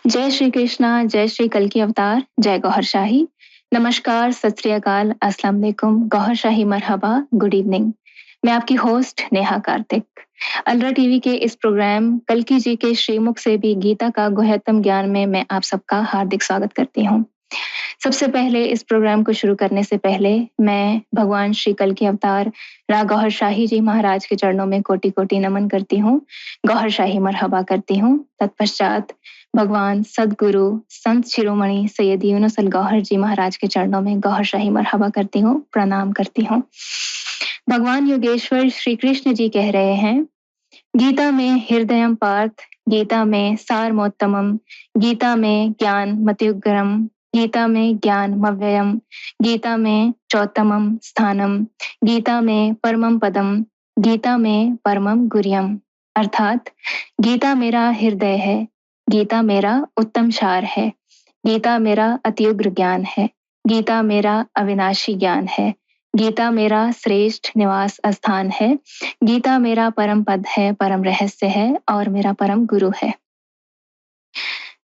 जय श्री कृष्णा, जय श्री कल की अवतार, जय गौहर शाही। नमस्कार, सत श्री अकाल, अस्सलाम वालेकुम, गौहर शाही, मरहबा, गुड इवनिंग। मैं आपकी होस्ट नेहा कार्तिक। अलरा टीवी के इस प्रोग्राम कल्की जी के श्रीमुख से भी गीता का गुह्यतम ज्ञान में मैं आप सबका हार्दिक स्वागत करती हूँ। सबसे पहले इस प्रोग्राम को शुरू करने से पहले मैं भगवान श्री कल के अवतार रा गौहर शाही जी महाराज के चरणों में कोटि कोटि नमन करती हूँ, गौहर शाही मरहबा करती हूँ। तत्पश्चात भगवान सदगुरु संत शिरोमणि सैयद यूनुस अल गौहर जी महाराज के चरणों में गौहर शाही मरहबा करती हूँ, प्रणाम करती हूँ। भगवान योगेश्वर श्री कृष्ण जी कह रहे हैं, गीता में हृदयम पार्थ, गीता में सारमोत्तमम, गीता में ज्ञान मत्युग्रम, गीता में ज्ञान मव्ययम, गीता में चौतमम स्थानम, गीता में परमम पदम, गीता में परमम गुर्यम। अर्थात गीता मेरा हृदय है, गीता मेरा उत्तम सार है, गीता मेरा अत्युग्र ज्ञान है, गीता मेरा अविनाशी ज्ञान है, गीता मेरा श्रेष्ठ निवास स्थान है, गीता मेरा परम पद है, परम रहस्य है और मेरा परम गुरु है।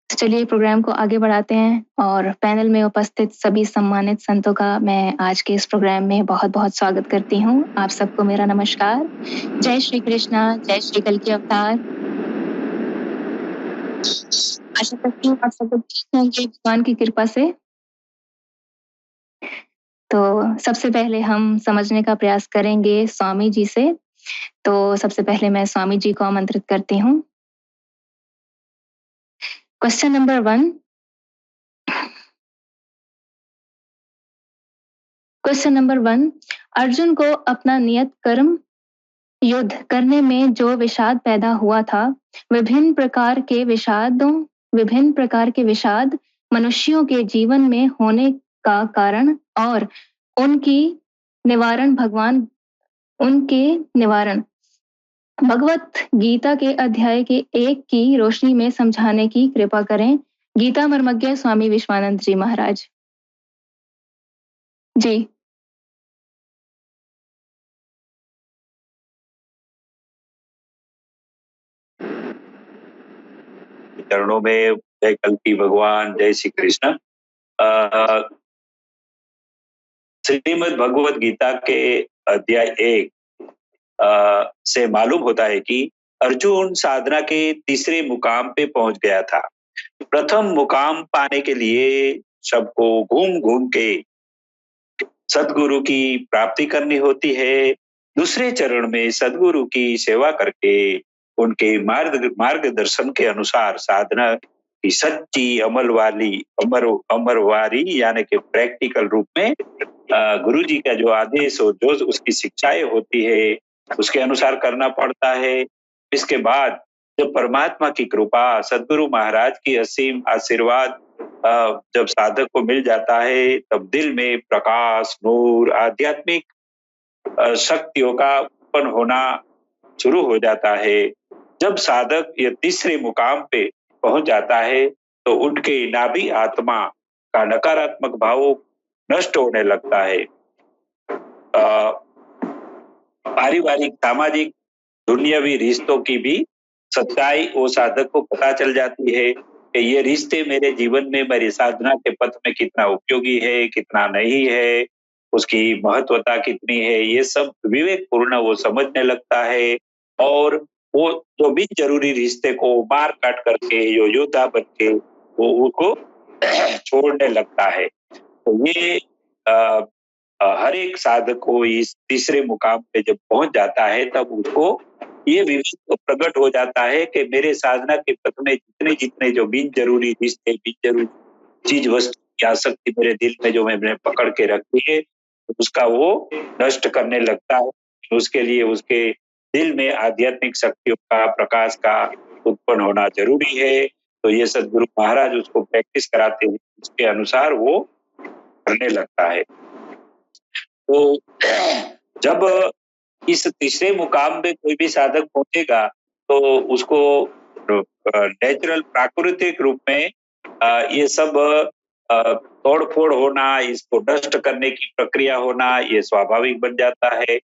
तो चलिए प्रोग्राम को आगे बढ़ाते हैं और पैनल में उपस्थित सभी सम्मानित संतों का मैं आज के इस प्रोग्राम में बहुत बहुत स्वागत करती हूँ। आप सबको मेरा नमस्कार। जय श्री कृष्णा, जय श्री कल की अवतार। आशा करती हूँ आप सब लोग ठीक होंगे भगवान की कृपा से। तो सबसे पहले हम समझने का प्रयास करेंगे स्वामी जी से। तो सबसे पहले मैं स्वामी जी को आमंत्रित करती हूँ। Question number 1। Question number 1, Arjun को अपना नियत कर्म युद्ध करने में जो विषाद पैदा हुआ था, विभिन्न प्रकार के विषाद मनुष्यों के जीवन में होने का कारण और उनके निवारण भगवत गीता के अध्याय के 1 की रोशनी में समझाने की कृपा करें। गीता मर्मज्ञ स्वामी विश्वानंद जी महाराज जी। चरणों में जय कल्की भगवान, जय श्री कृष्ण। श्रीमद् भगवत गीता के अध्याय 1 से मालूम होता है कि अर्जुन साधना के तीसरे मुकाम पे पहुंच गया था। प्रथम मुकाम पाने के लिए सबको घूम घूम के सदगुरु की प्राप्ति करनी होती है। दूसरे चरण में सदगुरु की सेवा करके उनके मार्गदर्शन के अनुसार साधना की सच्ची अमरवारी यानी कि प्रैक्टिकल रूप में गुरु जी का जो आदेश हो, जो उसकी शिक्षाएं होती है, उसके अनुसार करना पड़ता है। इसके बाद जब परमात्मा की कृपा, सदगुरु महाराज की असीम आशीर्वाद जब साधक को मिल जाता है, तब दिल में प्रकाश, नूर, आध्यात्मिक शक्तियों का उत्पन्न होना शुरू हो जाता है। जब साधक ये तीसरे मुकाम पे पहुंच जाता है तो उनके नाभि आत्मा का नकारात्मक भाव नष्ट होने लगता है। पारिवारिक, सामाजिक, दुनियावी रिश्तों की भी सच्चाई वो साधक को पता चल जाती है कि ये रिश्ते मेरे जीवन में, मेरी साधना के पथ में कितना उपयोगी है, कितना नहीं है, उसकी महत्वता कितनी है, ये सब विवेक पूर्ण वो समझने लगता है और वो जो भी जरूरी रिश्ते को मार काट करके जो योद्धा बन के वो उसको छोड़ने लगता है। तो ये हर एक साधक को इस तीसरे मुकाम पे जब पहुंच जाता है तब उसको ये विवेक तो प्रकट हो जाता है कि मेरे साधना के पथ में जितने जितने जो बिन जरूरी रिश्ते, बिन जरूरी चीज वस्तु की आसक्ति मेरे दिल में जो मैंने पकड़ के रखी है, उसका वो नष्ट करने लगता है। उसके लिए उसके दिल में आध्यात्मिक शक्तियों का, प्रकाश का उत्पन्न होना जरूरी है। तो ये सदगुरु महाराज उसको प्रैक्टिस कराते हैं, उसके अनुसार वो करने लगता है। तो जब इस तीसरे मुकाम पे कोई भी साधक पहुंचेगा तो उसको नेचुरल, प्राकृतिक रूप में ये सब तोड़ फोड़ होना, इसको नष्ट करने की प्रक्रिया होना, ये स्वाभाविक बन जाता है।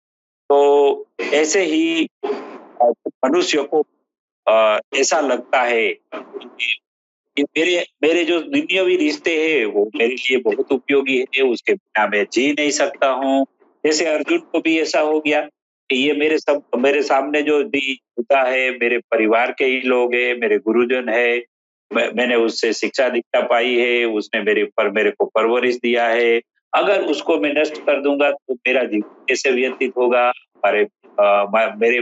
तो ऐसे ही मनुष्य को ऐसा लगता है कि ये मेरे मेरे जो दुनियावी रिश्ते हैं वो मेरे लिए बहुत उपयोगी है, उसके बिना मैं जी नहीं सकता हूँ। जैसे अर्जुन को भी ऐसा हो गया कि ये मेरे सामने जो भी होता है, मेरे परिवार के ही लोग हैं, मेरे गुरुजन है, मैंने उससे शिक्षा दीक्षा पाई है, उसने मेरे को परवरिश दिया है। अगर उसको मैं नष्ट कर दूँगा तो मेरा जीवन कैसे व्यतीत होगा? मेरे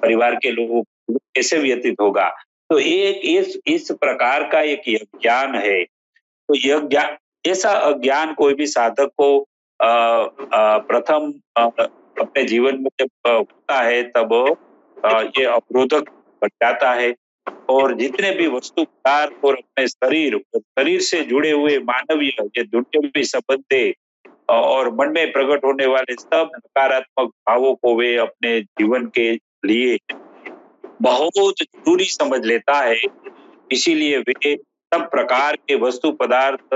परिवार के लोगों को कैसे व्यतीत होगा? तो एक इस प्रकार का एक ये ज्ञान है। तो यह ज्ञान ऐसा अज्ञान कोई भी साधक को प्रथम अपने जीवन में जब होता है तब ये अवरोधक बन जाता है और जितने भी वस्तु पदार्थ और अपने शरीर से जुड़े हुए मानवीय ये दुनियावी संबंध है और मन में प्रकट होने वाले सब नकारात्मक भावों को वे अपने जीवन के लिए बहुत जरूरी समझ लेता है। इसीलिए वे सब प्रकार के वस्तु पदार्थ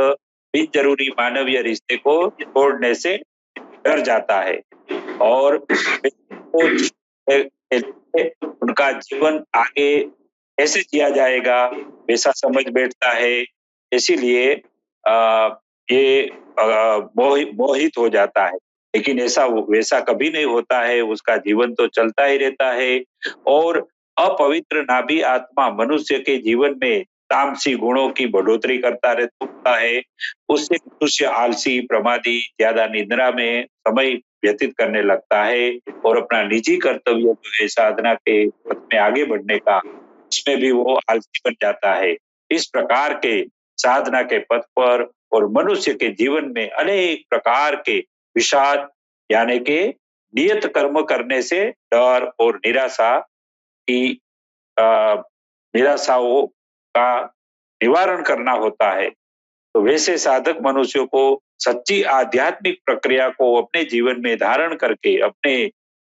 बिन जरूरी मानवीय रिश्ते को छोड़ने से डर जाता है और उनका जीवन आगे कैसे जिया जाएगा वैसा समझ बैठता है। इसीलिए ये मोहित हो जाता है। लेकिन ऐसा वैसा कभी नहीं होता है, उसका जीवन तो चलता ही रहता है और अपवित्र नाभि आत्मा मनुष्य के जीवन में तामसी गुणों की बढ़ोतरी करता रहता है। उससे मनुष्य आलसी, प्रमादी, ज्यादा निद्रा में समय व्यतीत करने लगता है और अपना निजी कर्तव्य जो है साधना के पथ में आगे बढ़ने का, उसमें भी वो आलसी बन जाता है। इस प्रकार के साधना के पथ पर और मनुष्य के जीवन में अनेक प्रकार के विषाद यानी के नियत कर्म करने से डर और निराशा की निराशाओं का निवारण करना होता है। तो वैसे साधक मनुष्यों को सच्ची आध्यात्मिक प्रक्रिया को अपने जीवन में धारण करके अपने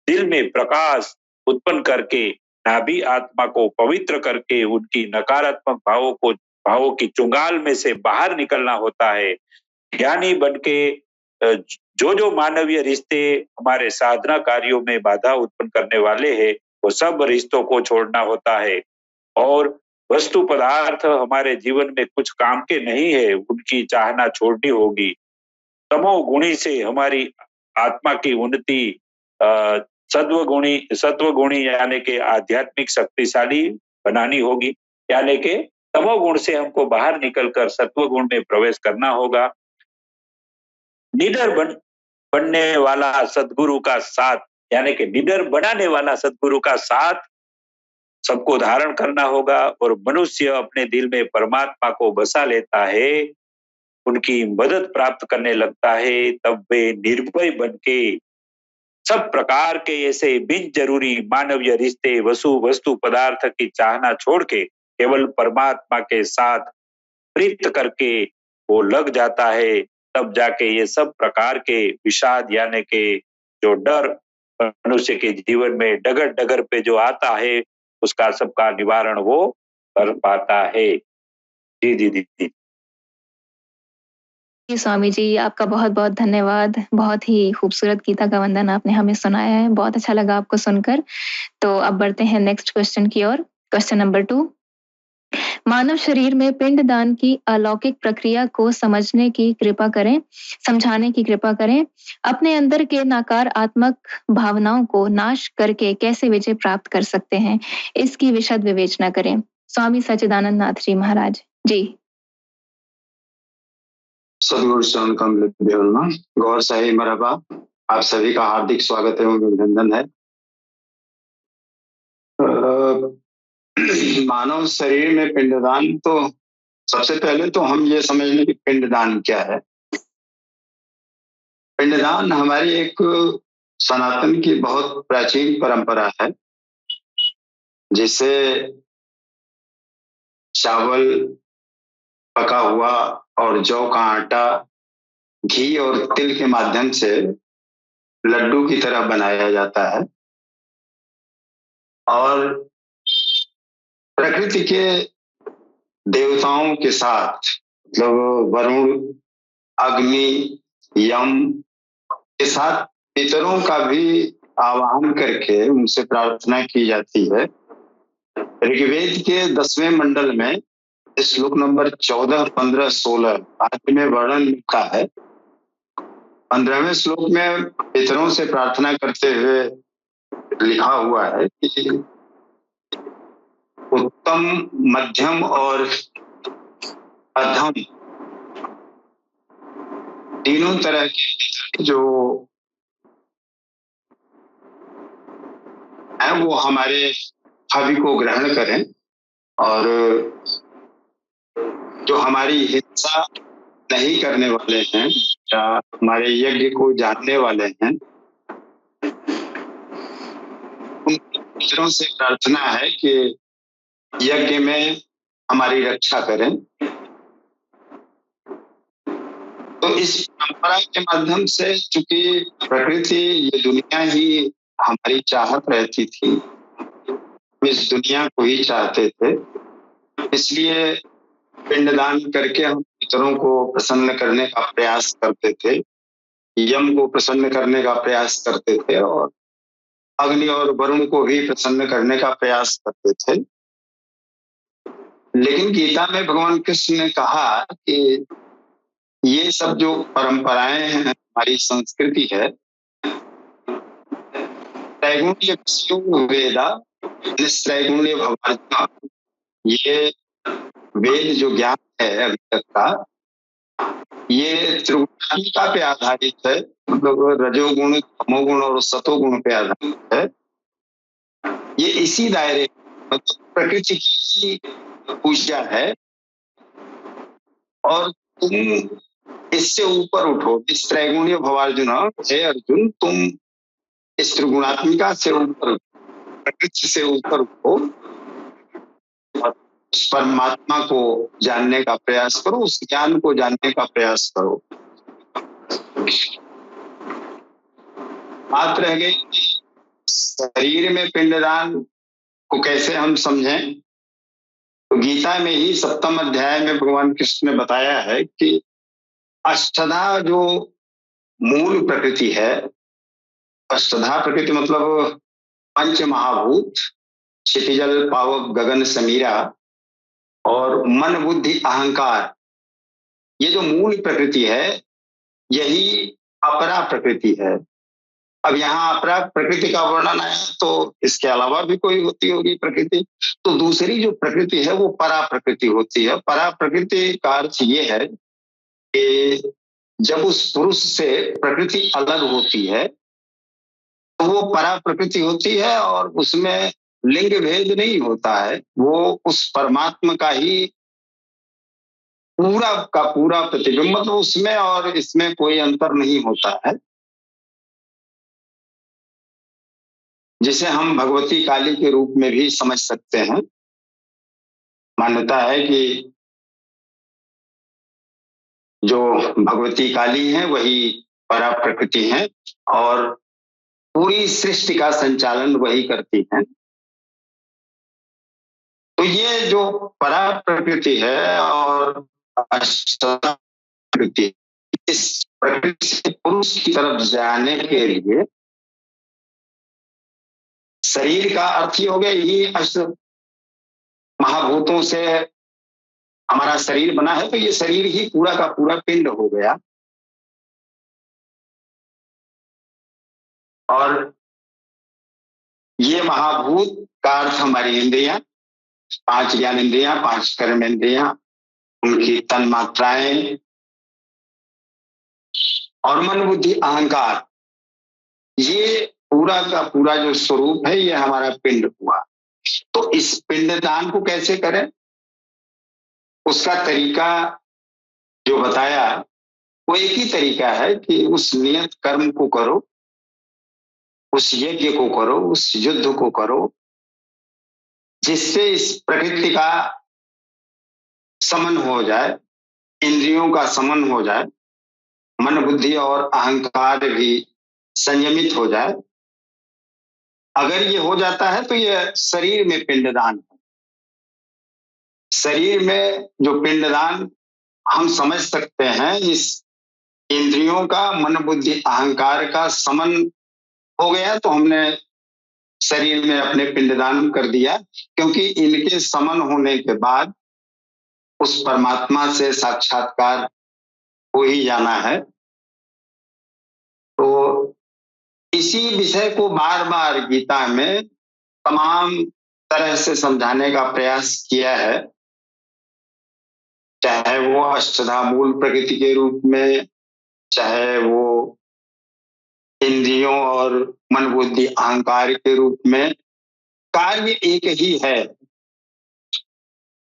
दिल में प्रकाश उत्पन्न करके नाभि आत्मा को पवित्र करके उनकी नकारात्मक भावों की चुंगाल में से बाहर निकलना होता है। ज्ञानी बनके जो मानवीय रिश्ते हमारे साधना कार्यों में बाधा उत्पन्न करने वाले हैं वो सब रिश्तों को छोड़ना होता है और वस्तु पदार्थ हमारे जीवन में कुछ काम के नहीं है, उनकी चाहना छोड़नी होगी। तमोगुणी से हमारी आत्मा की उन्नति सत्वगुणी यानी कि आध्यात्मिक शक्तिशाली बनानी होगी। यानी कि तमोगुण से हमको बाहर निकलकर सत्वगुण में प्रवेश करना होगा। निडर बनने वाला सद्गुरु का साथ यानी कि निडर बनाने वाला सद्गुरु का साथ सबको धारण करना होगा और मनुष्य अपने दिल में परमात्मा को बसा लेता है, उनकी मदद प्राप्त करने लगता है, तब वे निर्भय बनके सब प्रकार के ऐसे बिन जरूरी मानवीय रिश्ते वस्तु पदार्थ की चाहना छोड़ के केवल परमात्मा के साथ प्रीत करके वो लग जाता है। तब जाके ये सब प्रकार के विषाद यानी के जो डर मनुष्य के जीवन में डगर डगर पे जो आता है उसका सबका निवारण वो कर पाता है। जी दीदी जी। स्वामी जी, आपका बहुत बहुत धन्यवाद। बहुत ही खूबसूरत गीता का वंदन आपने हमें सुनाया है, बहुत अच्छा लगा आपको सुनकर। तो अब बढ़ते हैं नेक्स्ट क्वेश्चन की ओर। क्वेश्चन नंबर 2, मानव शरीर में पिंडदान की अलौकिक प्रक्रिया को समझने की कृपा करें, समझाने की कृपा करें। अपने अंदर के नकारात्मक भावनाओं को नाश करके कैसे विजय प्राप्त कर सकते हैं, इसकी विशद विवेचना करें। स्वामी सच्चिदानंद नाथ जी महाराज जी। सदगुरु शरण कमल गौर शाही मरहबा, आप सभी का हार्दिक स्वागत एवं अभिनंदन है। मानव शरीर में पिंडदान, तो सबसे पहले तो हम ये समझ लें कि पिंडदान क्या है। पिंडदान हमारी एक सनातन की बहुत प्राचीन परंपरा है, जिसे चावल, पका हुआ और जौ का आटा, घी और तिल के माध्यम से लड्डू की तरह बनाया जाता है और प्रकृति के देवताओं के साथ, मतलब वरुण, अग्नि, यम के साथ पितरों का भी आवाहन करके उनसे प्रार्थना की जाती है। ऋग्वेद के 10वें मंडल में श्लोक नंबर 14, 15, 16 आदि में वर्णन लिखा है। 15वें श्लोक में पितरों से प्रार्थना करते हुए लिखा हुआ है कि उत्तम, मध्यम और अधम तीनों तरह के जो है वो हमारे हवि को ग्रहण करें, और जो हमारी हिंसा नहीं करने वाले हैं या हमारे यज्ञ को जानने वाले हैं, उन पितरों से प्रार्थना है कि यज्ञ में हमारी रक्षा करें। तो इस परंपरा के माध्यम से, चूंकि प्रकृति, ये दुनिया ही हमारी चाहत रहती थी, इस दुनिया को ही चाहते थे, इसलिए पिंडदान करके हम पितरों को प्रसन्न करने का प्रयास करते थे, यम को प्रसन्न करने का प्रयास करते थे, और अग्नि और वरुण को भी प्रसन्न करने का प्रयास करते थे। लेकिन गीता में भगवान कृष्ण ने कहा कि ये सब जो परंपराएं हैं, हमारी संस्कृति है, त्रैगुण्य वेदा निस्त्रैगुण्य भवार्जुन, ये वेद जो ज्ञान है अभी तक का, ये त्रिगुणात्मिका पे आधारित है, मतलब रजोगुण, तमोगुण और सतोगुण पे आधारित है। ये इसी दायरे, मतलब प्रकृति की पूजा है, और तुम इससे ऊपर उठो। इस त्रैगुण्य भवार्जुन, हे अर्जुन, तुम इस त्रिगुणात्मिका से ऊपर, प्रकृति से ऊपर उठो और उस परमात्मा को जानने का प्रयास करो, उस ज्ञान को जानने का प्रयास करो। बात रह गई शरीर में पिंडदान को कैसे हम समझें। तो गीता में ही 7वें अध्याय में भगवान कृष्ण ने बताया है कि अष्टधा जो मूल प्रकृति है, अष्टधा प्रकृति मतलब पंच महाभूत, क्षितिजल पावक गगन समीरा और मन बुद्धि अहंकार, ये जो मूल प्रकृति है, यही अपरा प्रकृति है। अब यहाँ अपरा प्रकृति का वर्णन आया, तो इसके अलावा भी कोई होती होगी प्रकृति, तो दूसरी जो प्रकृति है वो परा प्रकृति होती है। परा प्रकृति का अर्थ ये है कि जब उस पुरुष से प्रकृति अलग होती है तो वो परा प्रकृति होती है, और उसमें लिंग भेद नहीं होता है, वो उस परमात्मा का ही पूरा का पूरा प्रतिबिंब, मतलब उसमें और इसमें कोई अंतर नहीं होता है, जिसे हम भगवती काली के रूप में भी समझ सकते हैं। मान्यता है कि जो भगवती काली है वही परा प्रकृति है, और पूरी सृष्टि का संचालन वही करती हैं। तो ये जो परा प्रकृति है और अष्टधा प्रकृति, इस प्रकृति से पुरुष की तरफ जाने के लिए शरीर का अर्थ ही हो गया, यही अष्ट महाभूतों से हमारा शरीर बना है, तो ये शरीर ही पूरा का पूरा पिंड हो गया। और ये महाभूत का अर्थ हमारी इंद्रियां, 5 ज्ञान इंद्रियां, 5 कर्म इंद्रियां, उनकी तन मात्राएं और मन बुद्धि अहंकार, ये पूरा का पूरा जो स्वरूप है, ये हमारा पिंड हुआ। तो इस पिंडदान को कैसे करें, उसका तरीका जो बताया वो एक ही तरीका है कि उस नियत कर्म को करो, उस यज्ञ को करो, उस युद्ध को करो, जिससे इस प्रकृति का समन हो जाए, इंद्रियों का समन हो जाए, मन बुद्धि और अहंकार भी संयमित हो जाए। अगर ये हो जाता है तो ये शरीर में पिंडदान है। शरीर में जो पिंडदान हम समझ सकते हैं, इस इंद्रियों का, मन बुद्धि अहंकार का समन हो गया तो हमने शरीर में अपने पिंडदान कर दिया, क्योंकि इनके समन होने के बाद उस परमात्मा से साक्षात्कार हो ही जाना है। तो इसी विषय को बार बार गीता में तमाम तरह से समझाने का प्रयास किया है, चाहे वो अष्टधा मूल प्रकृति के रूप में, चाहे वो इंद्रियों और मन बुद्धि अहंकार के रूप में। कार्य एक ही है,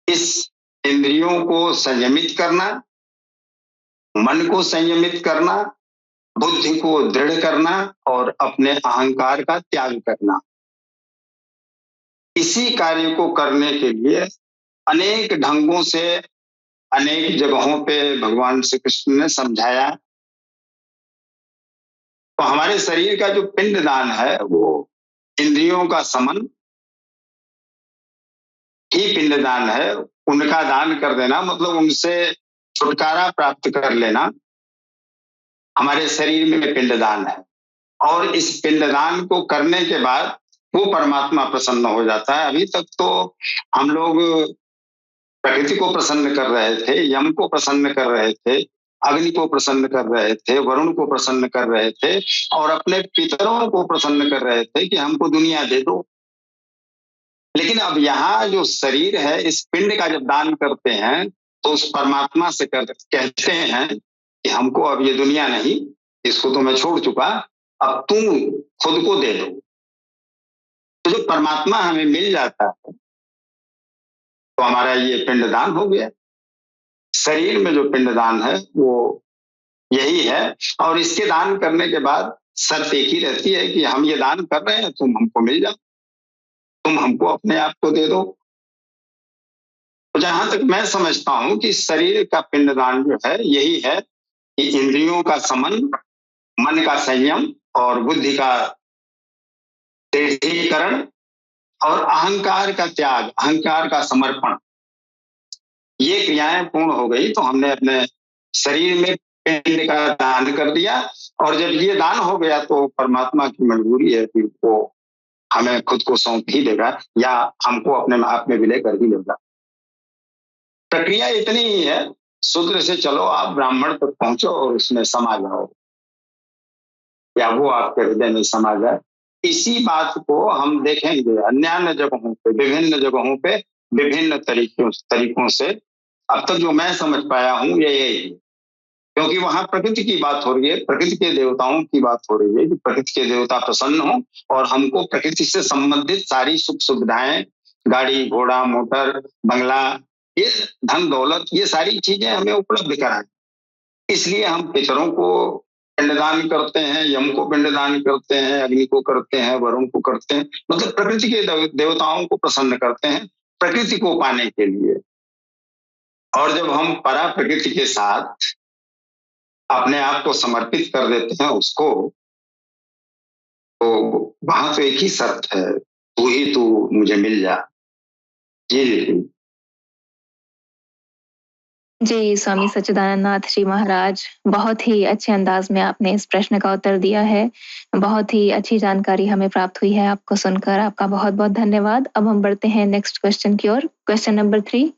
इस इंद्रियों को संयमित करना, मन को संयमित करना, बुद्धि को दृढ़ करना और अपने अहंकार का त्याग करना। इसी कार्य को करने के लिए अनेक ढंगों से अनेक जगहों पे भगवान श्री कृष्ण ने समझाया। तो हमारे शरीर का जो पिंडदान है वो इंद्रियों का समन ही पिंडदान है। उनका दान कर देना मतलब उनसे छुटकारा प्राप्त कर लेना हमारे शरीर में पिंडदान है। और इस पिंडदान को करने के बाद वो परमात्मा प्रसन्न हो जाता है। अभी तक तो हम लोग प्रकृति को प्रसन्न कर रहे थे, यम को प्रसन्न कर रहे थे, अग्नि को प्रसन्न कर रहे थे, वरुण को प्रसन्न कर रहे थे और अपने पितरों को प्रसन्न कर रहे थे कि हमको दुनिया दे दो। लेकिन अब यहाँ जो शरीर है, इस पिंड का जब दान करते हैं तो उस परमात्मा से कहते हैं कि हमको अब ये दुनिया नहीं, इसको तो मैं छोड़ चुका, अब तुम खुद को दे दो। तो जो परमात्मा हमें मिल जाता है तो हमारा ये पिंडदान हो गया। शरीर में जो पिंडदान है वो यही है। और इसके दान करने के बाद शर्त एक ही रहती है कि हम ये दान कर रहे हैं, तुम हमको मिल जाओ, तुम हमको अपने आप को दे दो। तो जहां तक मैं समझता हूं कि शरीर का पिंडदान जो है यही है कि इंद्रियों का समन, मन का संयम और बुद्धि का दृढ़ीकरण और अहंकार का त्याग, अहंकार का समर्पण, ये क्रियाएं पूर्ण हो गई तो हमने अपने शरीर में पिंड का दान कर दिया। और जब ये दान हो गया तो परमात्मा की मजबूरी है कि वो हमें खुद को सौंप ही देगा या हमको अपने आप में विलय कर ही लेगा। प्रक्रिया इतनी ही है, शूद्र से चलो आप ब्राह्मण तक पहुंचो और उसमें समा जाओ या वो आपके हृदय में समा जाए। इसी बात को हम देखेंगे अन्य जगहों पे, विभिन्न जगहों पे विभिन्न तरीकों से। अब तक जो मैं समझ पाया हूं ये यही, क्योंकि वहां प्रकृति की बात हो रही है, प्रकृति के देवताओं की बात हो रही है कि प्रकृति के देवता प्रसन्न हो और हमको प्रकृति से संबंधित सारी सुख सुविधाएं, गाड़ी घोड़ा मोटर बंगला, ये धन दौलत, ये सारी चीजें हमें उपलब्ध कराएं। इसलिए हम पितरों को पिंडदान करते हैं, यम को पिंडदान करते हैं, अग्नि को करते हैं, वरुण को करते हैं, मतलब प्रकृति के देवताओं को प्रसन्न करते हैं प्रकृति को पाने के लिए। और जब हम परा प्रकृति के साथ अपने आप को समर्पित कर देते हैं उसको, तो वहां तो एक ही शर्त है, तू ही तू मुझे मिल जा। जी जी स्वामी सच्चिदानंद नाथ जी महाराज, बहुत ही अच्छे अंदाज में आपने इस प्रश्न का उत्तर दिया है। बहुत ही अच्छी जानकारी हमें प्राप्त हुई है आपको सुनकर, आपका बहुत बहुत धन्यवाद। अब हम बढ़ते हैं नेक्स्ट क्वेश्चन की ओर। क्वेश्चन नंबर 3,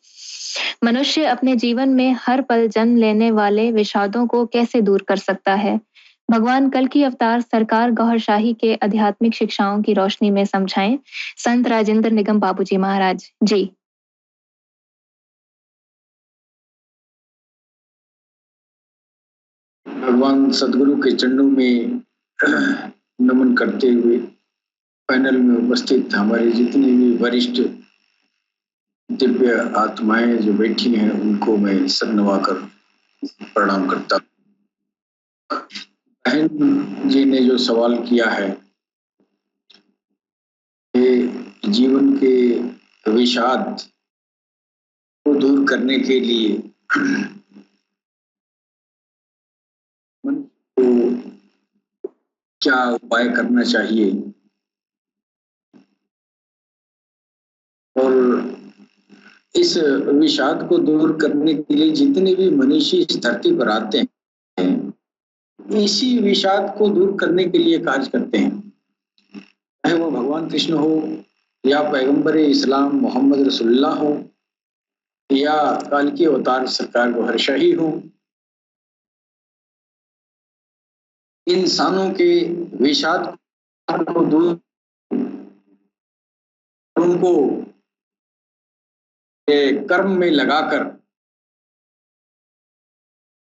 मनुष्य अपने जीवन में हर पल जन्म लेने वाले विषादों को कैसे दूर कर सकता है? भगवान कल की अवतार सरकार गौहर शाही के आध्यात्मिक शिक्षाओं की रोशनी में समझाएं। संत राजेंद्र निगम बाबूजी महाराज जी। भगवान सदगुरु के चरणों में नमन करते हुए पैनल में उपस्थित हमारे जितने भी वरिष्ठ दिव्य आत्माएं जो बैठी हैं उनको मैं सर नवाकर प्रणाम करता हूं। बहन जी ने जो सवाल किया है, ये जीवन के विषाद को दूर करने के लिए तो क्या उपाय करना चाहिए और इस विषाद को दूर करने के लिए जितने भी मनुष्य इस धरती पर आते हैं इसी विषाद को दूर करने के लिए कार्य करते हैं, चाहे वो भगवान कृष्ण हो या पैगंबर इस्लाम मोहम्मद रसूलुल्लाह हो या काल की अवतार सरकार को हर्षाही हूँ। इंसानों के विषाद को दूर, उनको कर्म में लगाकर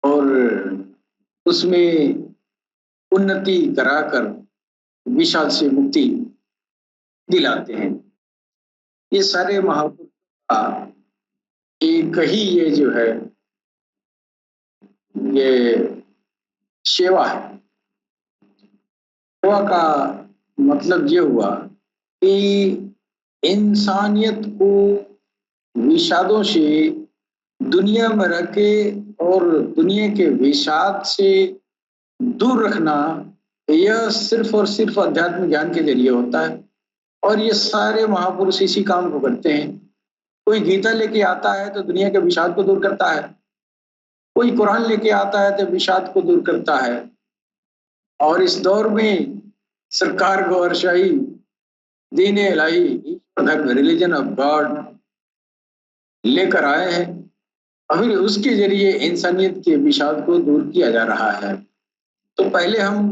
और उसमें उन्नति कराकर विषाद से मुक्ति दिलाते हैं। ये सारे महापुरुष का एक ही ये जो है ये सेवा है। सेवा का मतलब ये हुआ कि इंसानियत को विषादों से दुनिया में रह के और दुनिया के विषाद से दूर रखना, यह सिर्फ और सिर्फ अध्यात्म ज्ञान के जरिए होता है। और ये सारे महापुरुष इसी काम को करते हैं। कोई गीता लेके आता है तो दुनिया के विषाद को दूर करता है, कोई कुरान लेके आता है तो विषाद को दूर करता है। और इस दौर में सरकार गौरशाही दीन इलाही धर्म रिलीजन ऑफ गॉड लेकर आए हैं, और फिर उसके जरिए इंसानियत के विषाद को दूर किया जा रहा है। तो पहले हम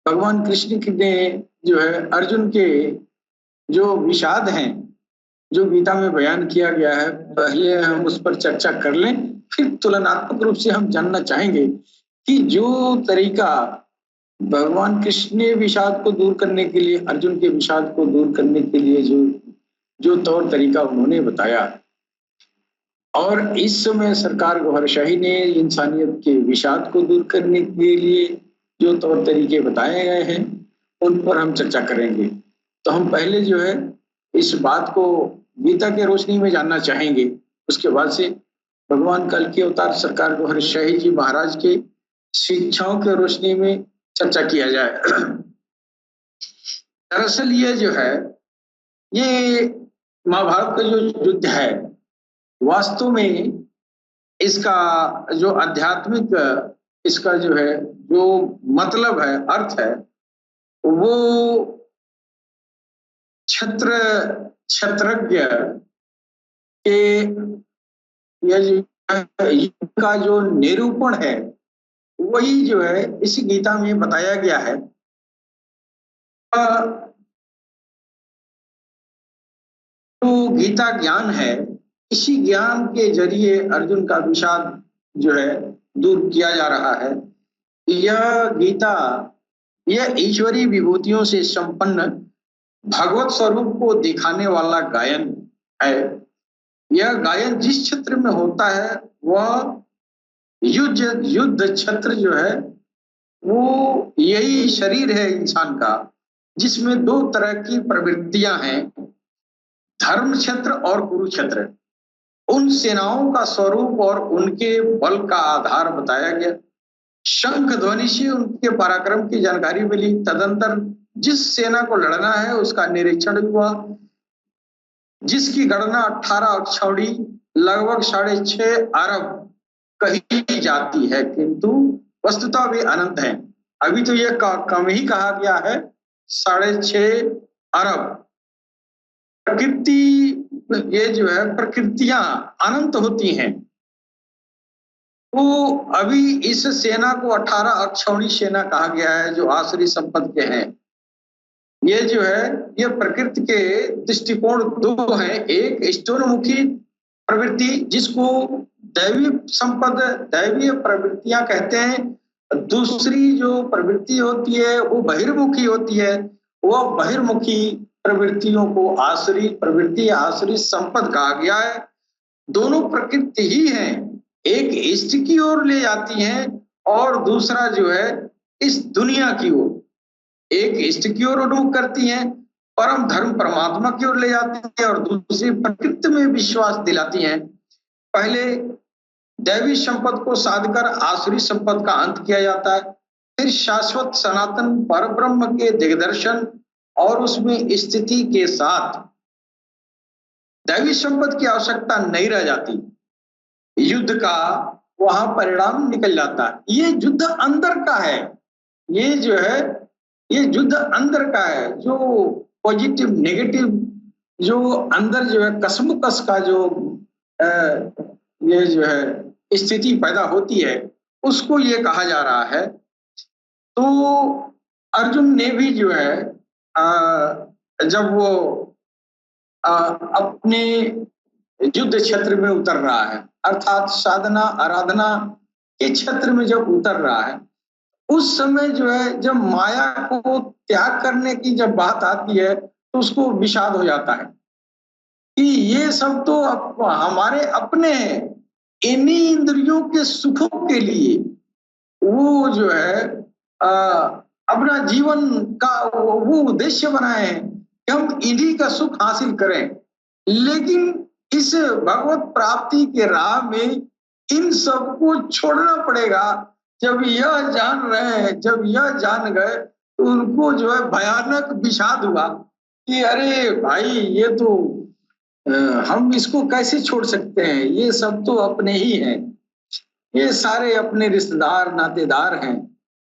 भगवान कृष्ण ने जो है अर्जुन के जो विषाद हैं जो गीता में बयान किया गया है, पहले हम उस पर चर्चा कर लें, फिर तुलनात्मक रूप से हम जानना चाहेंगे कि जो तरीका भगवान कृष्ण ने विषाद को दूर करने के लिए, अर्जुन के विषाद को दूर करने के लिए जो तौर तरीका उन्होंने बताया, और इस समय सरकार गौहरशाही ने इंसानियत के विषाद को दूर करने के लिए जो तौर तरीके बताए गए हैं, उन पर हम चर्चा करेंगे। तो हम पहले जो है इस बात को गीता के रोशनी में जानना चाहेंगे, उसके बाद से भगवान कल के अवतार सरकार गौहरशाही जी महाराज के शिक्षाओं के रोशनी में चर्चा किया जाए। दरअसल ये जो है ये महाभारत का जो युद्ध है, वास्तव में इसका जो आध्यात्मिक इसका जो है जो मतलब है, अर्थ है, वो क्षत्रज्ञ के युद्ध का जो निरूपण है वही जो है इस गीता में बताया गया है। तो गीता ज्ञान है, इसी ज्ञान के जरिए अर्जुन का विषाद जो है दूर किया जा रहा है। यह गीता यह ईश्वरीय विभूतियों से संपन्न भगवत स्वरूप को दिखाने वाला गायन है। यह गायन जिस क्षेत्र में होता है वह युद्ध क्षेत्र जो है वो यही शरीर है इंसान का, जिसमें दो तरह की प्रवृत्तियां हैं, धर्म क्षेत्र और कुरुक्षेत्र। उन सेनाओं का स्वरूप और उनके बल का आधार बताया गया। शंख ध्वनि से उनके पराक्रम की जानकारी मिली। तदंतर जिस सेना को लड़ना है उसका निरीक्षण हुआ, जिसकी गणना 18 अक्षौड़ी लगभग 6.5 अरब कही जाती है, किंतु वस्तुतः वे अनंत हैं। अभी तो यह कम ही कहा गया है, 6.5 अरब। प्रकृति ये जो है प्रकृतियां अनंत होती हैं, तो अभी इस सेना को 18 अक्षौणी सेना कहा गया है जो आसुरी संपद के हैं। ये जो है ये प्रकृति के दृष्टिकोण दो हैं, एक स्टोनमुखी प्रवृत्ति जिसको दैवीय संपद दैवीय प्रवृत्तियां कहते हैं, दूसरी जो प्रवृत्ति होती है वो बहिर्मुखी होती है। वह बहिर्मुखी प्रवृत्तियों को आसुरी प्रवृत्ति आसुरी संपद कहा गया है। दोनों प्रकृति ही हैं, एक इष्ट की ओर ले जाती हैं और दूसरा जो है इस दुनिया की ओर। एक इष्ट की ओर उन्मुख करती हैं, परम धर्म परमात्मा की ओर ले जाती है, और दूसरी प्रकृति में विश्वास दिलाती हैं। पहले दैवी संपद को साधकर आसुरी संपद का अंत किया जाता है, फिर शाश्वत सनातन परब्रह्म के दिग्दर्शन और उसमें स्थिति के साथ दैवी संपद की आवश्यकता नहीं रह जाती। युद्ध का वहां परिणाम निकल जाता है। ये युद्ध अंदर का है, ये जो है ये युद्ध अंदर का है, जो पॉजिटिव नेगेटिव जो अंदर जो है कसमकस का जो ये जो है स्थिति पैदा होती है, उसको ये कहा जा रहा है। तो अर्जुन ने भी जो है जब वो अपने युद्ध क्षेत्र में उतर रहा है, अर्थात साधना आराधना के क्षेत्र में जब उतर रहा है, उस समय जो है जब माया को त्याग करने की जब बात आती है तो उसको विषाद हो जाता है कि ये सब तो हमारे अपने इन्हीं इंद्रियों के सुखों के लिए वो जो है अपना जीवन का वो उद्देश्य बनाए हैं कि हम इन्हीं का सुख हासिल करें। लेकिन इस भगवत प्राप्ति के राह में इन सबको छोड़ना पड़ेगा। जब यह जान रहे हैं, जब यह जान गए तो उनको जो है भयानक विषाद हुआ कि अरे भाई, ये तो हम इसको कैसे छोड़ सकते हैं, ये सब तो अपने ही हैं, ये सारे अपने रिश्तेदार नातेदार हैं,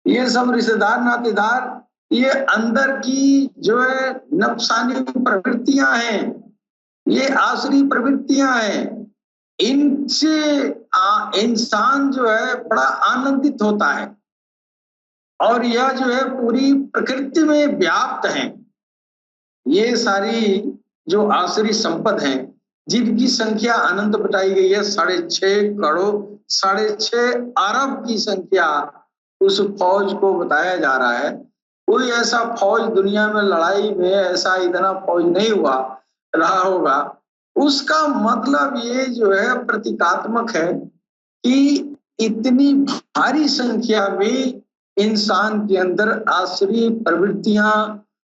ये सब रिश्तेदार नातेदार ये अंदर की जो है नफसानी प्रवृत्तियां हैं, ये आसुरी प्रवृत्तियां हैं, इनसे इंसान जो है बड़ा आनंदित होता है और यह जो है पूरी प्रकृति में व्याप्त है। ये सारी जो आसुरी संपद हैं जिनकी संख्या अनंत बताई गई है, 6.5 करोड़ 6.5 अरब की संख्या उस फौज को बताया जा रहा है। कोई ऐसा फौज दुनिया में लड़ाई में ऐसा इतना फौज नहीं हुआ रहा होगा। उसका मतलब ये जो है प्रतीकात्मक है कि इतनी भारी संख्या में इंसान के अंदर आसुरी प्रवृत्तियां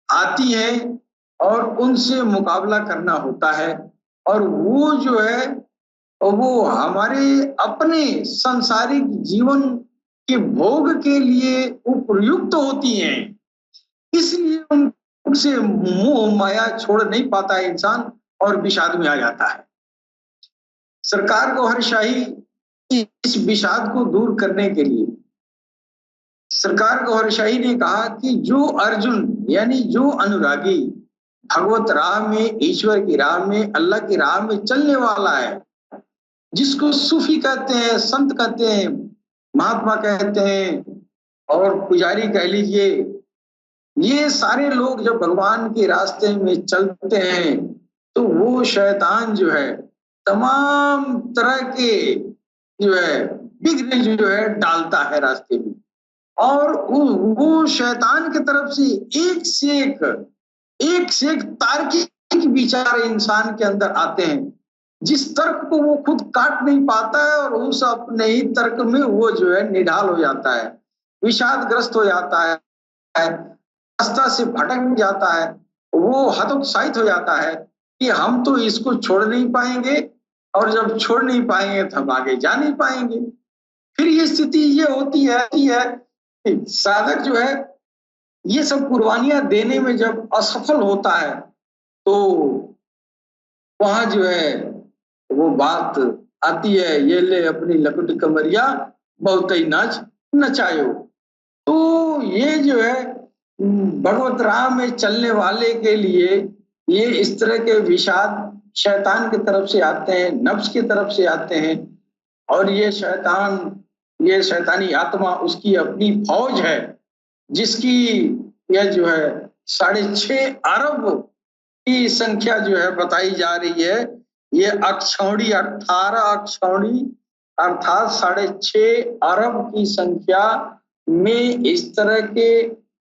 आती हैं और उनसे मुकाबला करना होता है और वो जो है वो हमारे अपने सांसारिक जीवन के भोग के लिए उपयुक्त होती हैं। इसलिए उनसे मोह माया छोड़ नहीं पाता है इंसान और विषाद में आ जाता है। सरकार गौहरशाही इस विषाद को दूर करने के लिए सरकार गौहरशाही ने कहा कि जो अर्जुन यानी जो अनुरागी भगवत राह में, ईश्वर की राह में, अल्लाह की राह में चलने वाला है, जिसको सूफी कहते हैं, संत कहते हैं, महात्मा कहते हैं और पुजारी कह लीजिए, ये सारे लोग जब भगवान के रास्ते में चलते हैं तो वो शैतान जो है तमाम तरह के जो है विघ्न जो है डालता है रास्ते में और वो शैतान की तरफ से एक से एक तार्किक विचार इंसान के अंदर आते हैं, जिस तर्क को वो खुद काट नहीं पाता है और उस अपने ही तर्क में वो जो है निढाल हो जाता है, विषादग्रस्त हो जाता है, रास्ता से भटक जाता है, वो हतोत्साहित हो जाता है कि हम तो इसको छोड़ नहीं पाएंगे और जब छोड़ नहीं पाएंगे तो हम आगे जा नहीं पाएंगे। फिर ये स्थिति ये होती है कि साधक जो है ये सब कुर्बानियां देने में जब असफल होता है तो वहां जो है वो बात आती है, ये ले अपनी लकुट कमरिया बहुत ही नाच नचायो। तो ये जो है भगवत राह में चलने वाले के लिए ये इस तरह के विषाद शैतान की तरफ से आते हैं, नफ्स की तरफ से आते हैं और ये शैतानी आत्मा उसकी अपनी फौज है, जिसकी यह जो है 6.5 अरब की संख्या जो है बताई जा रही है। ये अक्षौणी 18 अक्षौणी अर्थात 6.5 अरब की संख्या में इस तरह के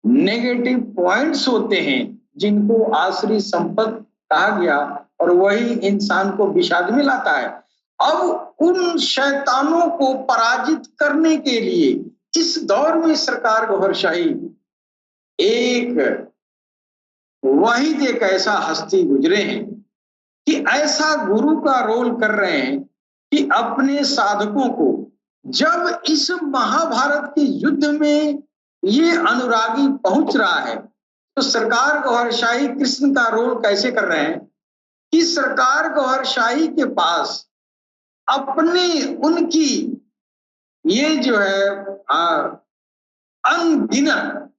नेगेटिव पॉइंट्स होते हैं जिनको आसुरी संपद कहा गया और वही इंसान को विषाद में लाता है। अब उन शैतानों को पराजित करने के लिए इस दौर में सरकार गौहरशाही एक वाहिद एक ऐसा हस्ती गुजरे हैं कि ऐसा गुरु का रोल कर रहे हैं कि अपने साधकों को जब इस महाभारत के युद्ध में ये अनुरागी पहुंच रहा है तो सरकार गौहरशाही कृष्ण का रोल कैसे कर रहे हैं कि सरकार गौहरशाही के पास अपने उनकी ये जो है अनगिनत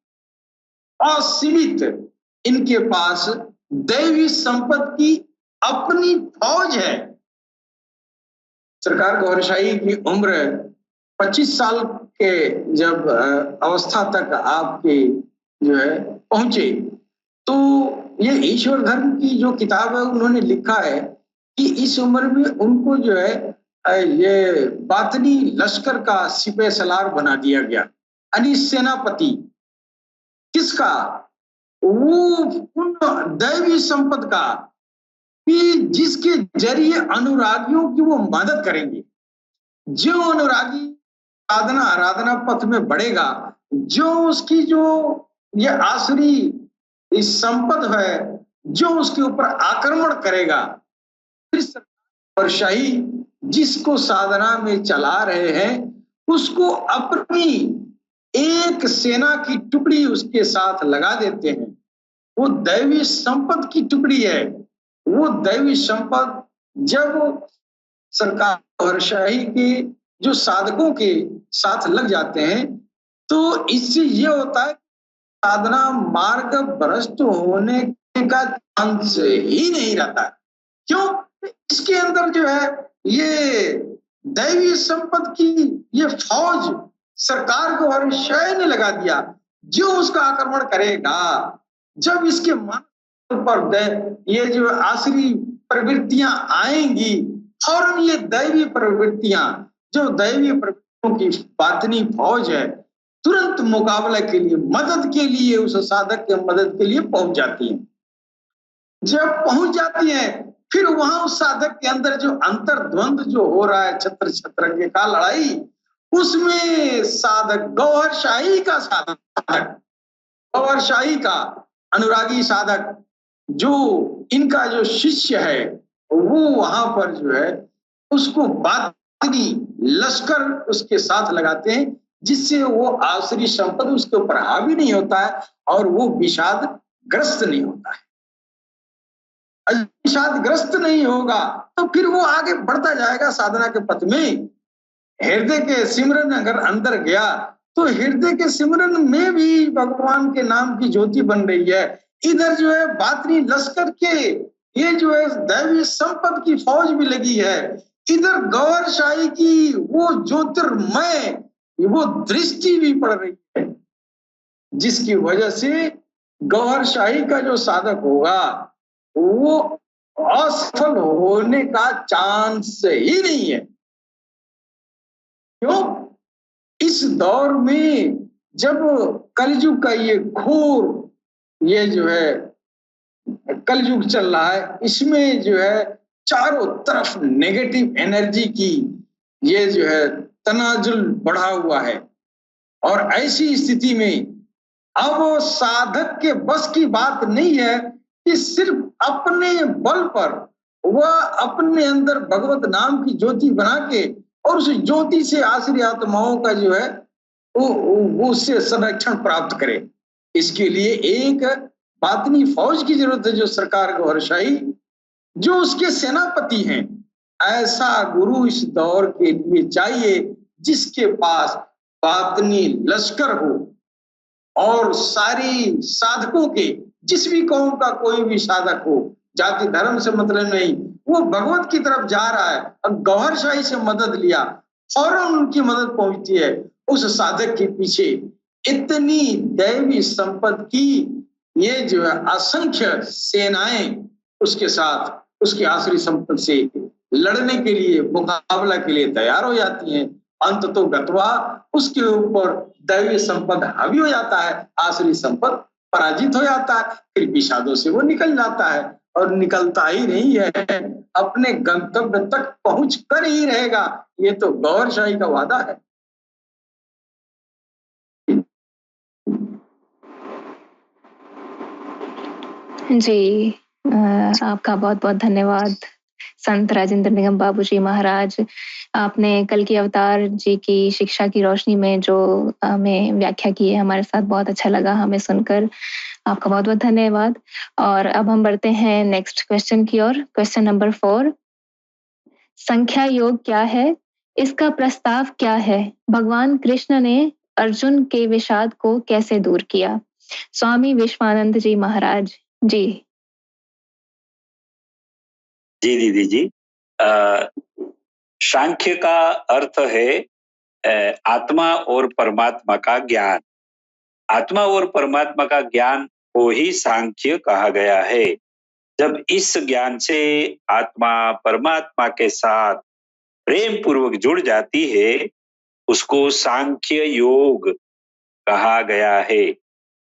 असीमित इनके पास दैवी संपत्ति की अपनी फौज है सरकार गौहर शाही की उम्र 25 साल के जब अवस्था तक आपके जो है पहुंचे, तो ये ईश्वर धर्म की जो किताब है उन्होंने लिखा है कि इस उम्र में उनको जो है ये बातनी लश्कर का सिपह सलार बना दिया गया, यानी सेनापति। किसका? वो उन दैवी संपद का कि जिसके जरिए अनुरागियों की वो मदद करेंगे। जो अनुरागी साधना आराधना पथ में बढ़ेगा, जो उसकी जो ये आसुरी इस संपद है, जो उसके ऊपर आक्रमण करेगा, फिर शाही जिसको साधना में चला रहे हैं उसको अपनी एक सेना की टुकड़ी उसके साथ लगा देते हैं। वो दैवी संपद की टुकड़ी है। वो दैवी संपद जब सरकार गौहर शाही के जो साधकों के साथ लग जाते हैं तो इससे ये होता है साधना मार्ग भ्रष्ट होने का चांस ही नहीं रहता। क्यों? इसके अंदर जो है ये दैवी संपद की ये फौज सरकार गौहर शाही ने लगा दिया, जो उसका आक्रमण करेगा। जब इसके मन पर ये जो आसुरी प्रवृत्तियां आएंगी, फौरन ये दैवी प्रवृत्तियां, जो दैवी प्रवृत्तियों की बातनी फौज है, तुरंत मुकाबला के लिए, मदद के लिए, उस साधक के मदद के लिए पहुंच जाती है। जब पहुंच जाती है फिर वहां उस साधक के अंदर जो अंतर्द्वंद जो हो रहा है, छत्र छत्रंगे का लड़ाई, उसमें साधक गौहर शाही का साधक, गौहर शाही का अनुरागी साधक, जो इनका जो शिष्य है, वो वहां पर जो है उसको बातनी लश्कर उसके साथ लगाते हैं, जिससे वो आसुरी संपद उसके ऊपर हावी नहीं होता है और वो विषाद ग्रस्त नहीं होता है। विषाद ग्रस्त नहीं होगा तो फिर वो आगे बढ़ता जाएगा साधना के पथ में। हृदय के सिमरन अगर अंदर गया तो हृदय के सिमरन में भी भगवान के नाम की ज्योति बन रही है। इधर जो है बातनी लश्कर के ये जो है दैवी संपद की फौज भी लगी है। इधर गौहर शाही की वो ज्योतिर्मय वो दृष्टि भी पड़ रही है, जिसकी वजह से गौहर शाही का जो साधक होगा वो असफल होने का चांस ही नहीं है। क्यों? इस दौर में जब कलयुग का ये घोर ये जो है कलयुग चल रहा है, इसमें जो है चारों तरफ नेगेटिव एनर्जी की ये जो है तनाजुल बढ़ा हुआ है। और ऐसी स्थिति में अब साधक के बस की बात नहीं है कि सिर्फ अपने बल पर वह अपने अंदर भगवत नाम की ज्योति बना के और उस ज्योति से आश्रय आत्माओं का जो है वो उससे संरक्षण प्राप्त करे। इसके लिए एक बातनी फौज की जरूरत है, जो सरकार गौहर शाही जो उसके सेनापति हैं। ऐसा गुरु इस दौर के लिए चाहिए जिसके पास बातनी लश्कर हो और सारी साधकों के, जिस भी कौम का कोई भी साधक हो, जाति धर्म से मतलब नहीं, वो भगवत की तरफ जा रहा है और गौहर शाही से मदद लिया, फौरन उनकी मदद पहुंचती है। उस साधक के पीछे इतनी दैवी संपद की ये जो है असंख्य सेनाएं उसके साथ उसकी आसुरी संपद से लड़ने के लिए, मुकाबला के लिए तैयार हो जाती हैं। अंत तो गत्वा उसके ऊपर दैवी संपद हावी हो जाता है, आसुरी संपद पराजित हो जाता है, फिर विषादों से वो निकल जाता है और निकलता ही नहीं है, अपने गंतव्य तक पहुंच कर ही रहेगा। ये तो गौहर शाही का वादा है। जी, आपका बहुत बहुत धन्यवाद संत राजेंद्र निगम बाबूजी महाराज। आपने कल की अवतार जी की शिक्षा की रोशनी में जो हमें व्याख्या की है, हमारे साथ बहुत अच्छा लगा हमें सुनकर। आपका बहुत बहुत धन्यवाद। और अब हम बढ़ते हैं नेक्स्ट क्वेश्चन की ओर। क्वेश्चन नंबर 4, संख्या योग क्या है? इसका प्रस्ताव क्या है? भगवान कृष्ण ने अर्जुन के विषाद को कैसे दूर किया? स्वामी विश्वानंद जी महाराज जी। जी दीदी जी, सांख्य का अर्थ है आत्मा और परमात्मा का ज्ञान। आत्मा और परमात्मा का ज्ञान को ही सांख्य कहा गया है। जब इस ज्ञान से आत्मा परमात्मा के साथ प्रेम पूर्वक जुड़ जाती है, उसको सांख्य योग कहा गया है।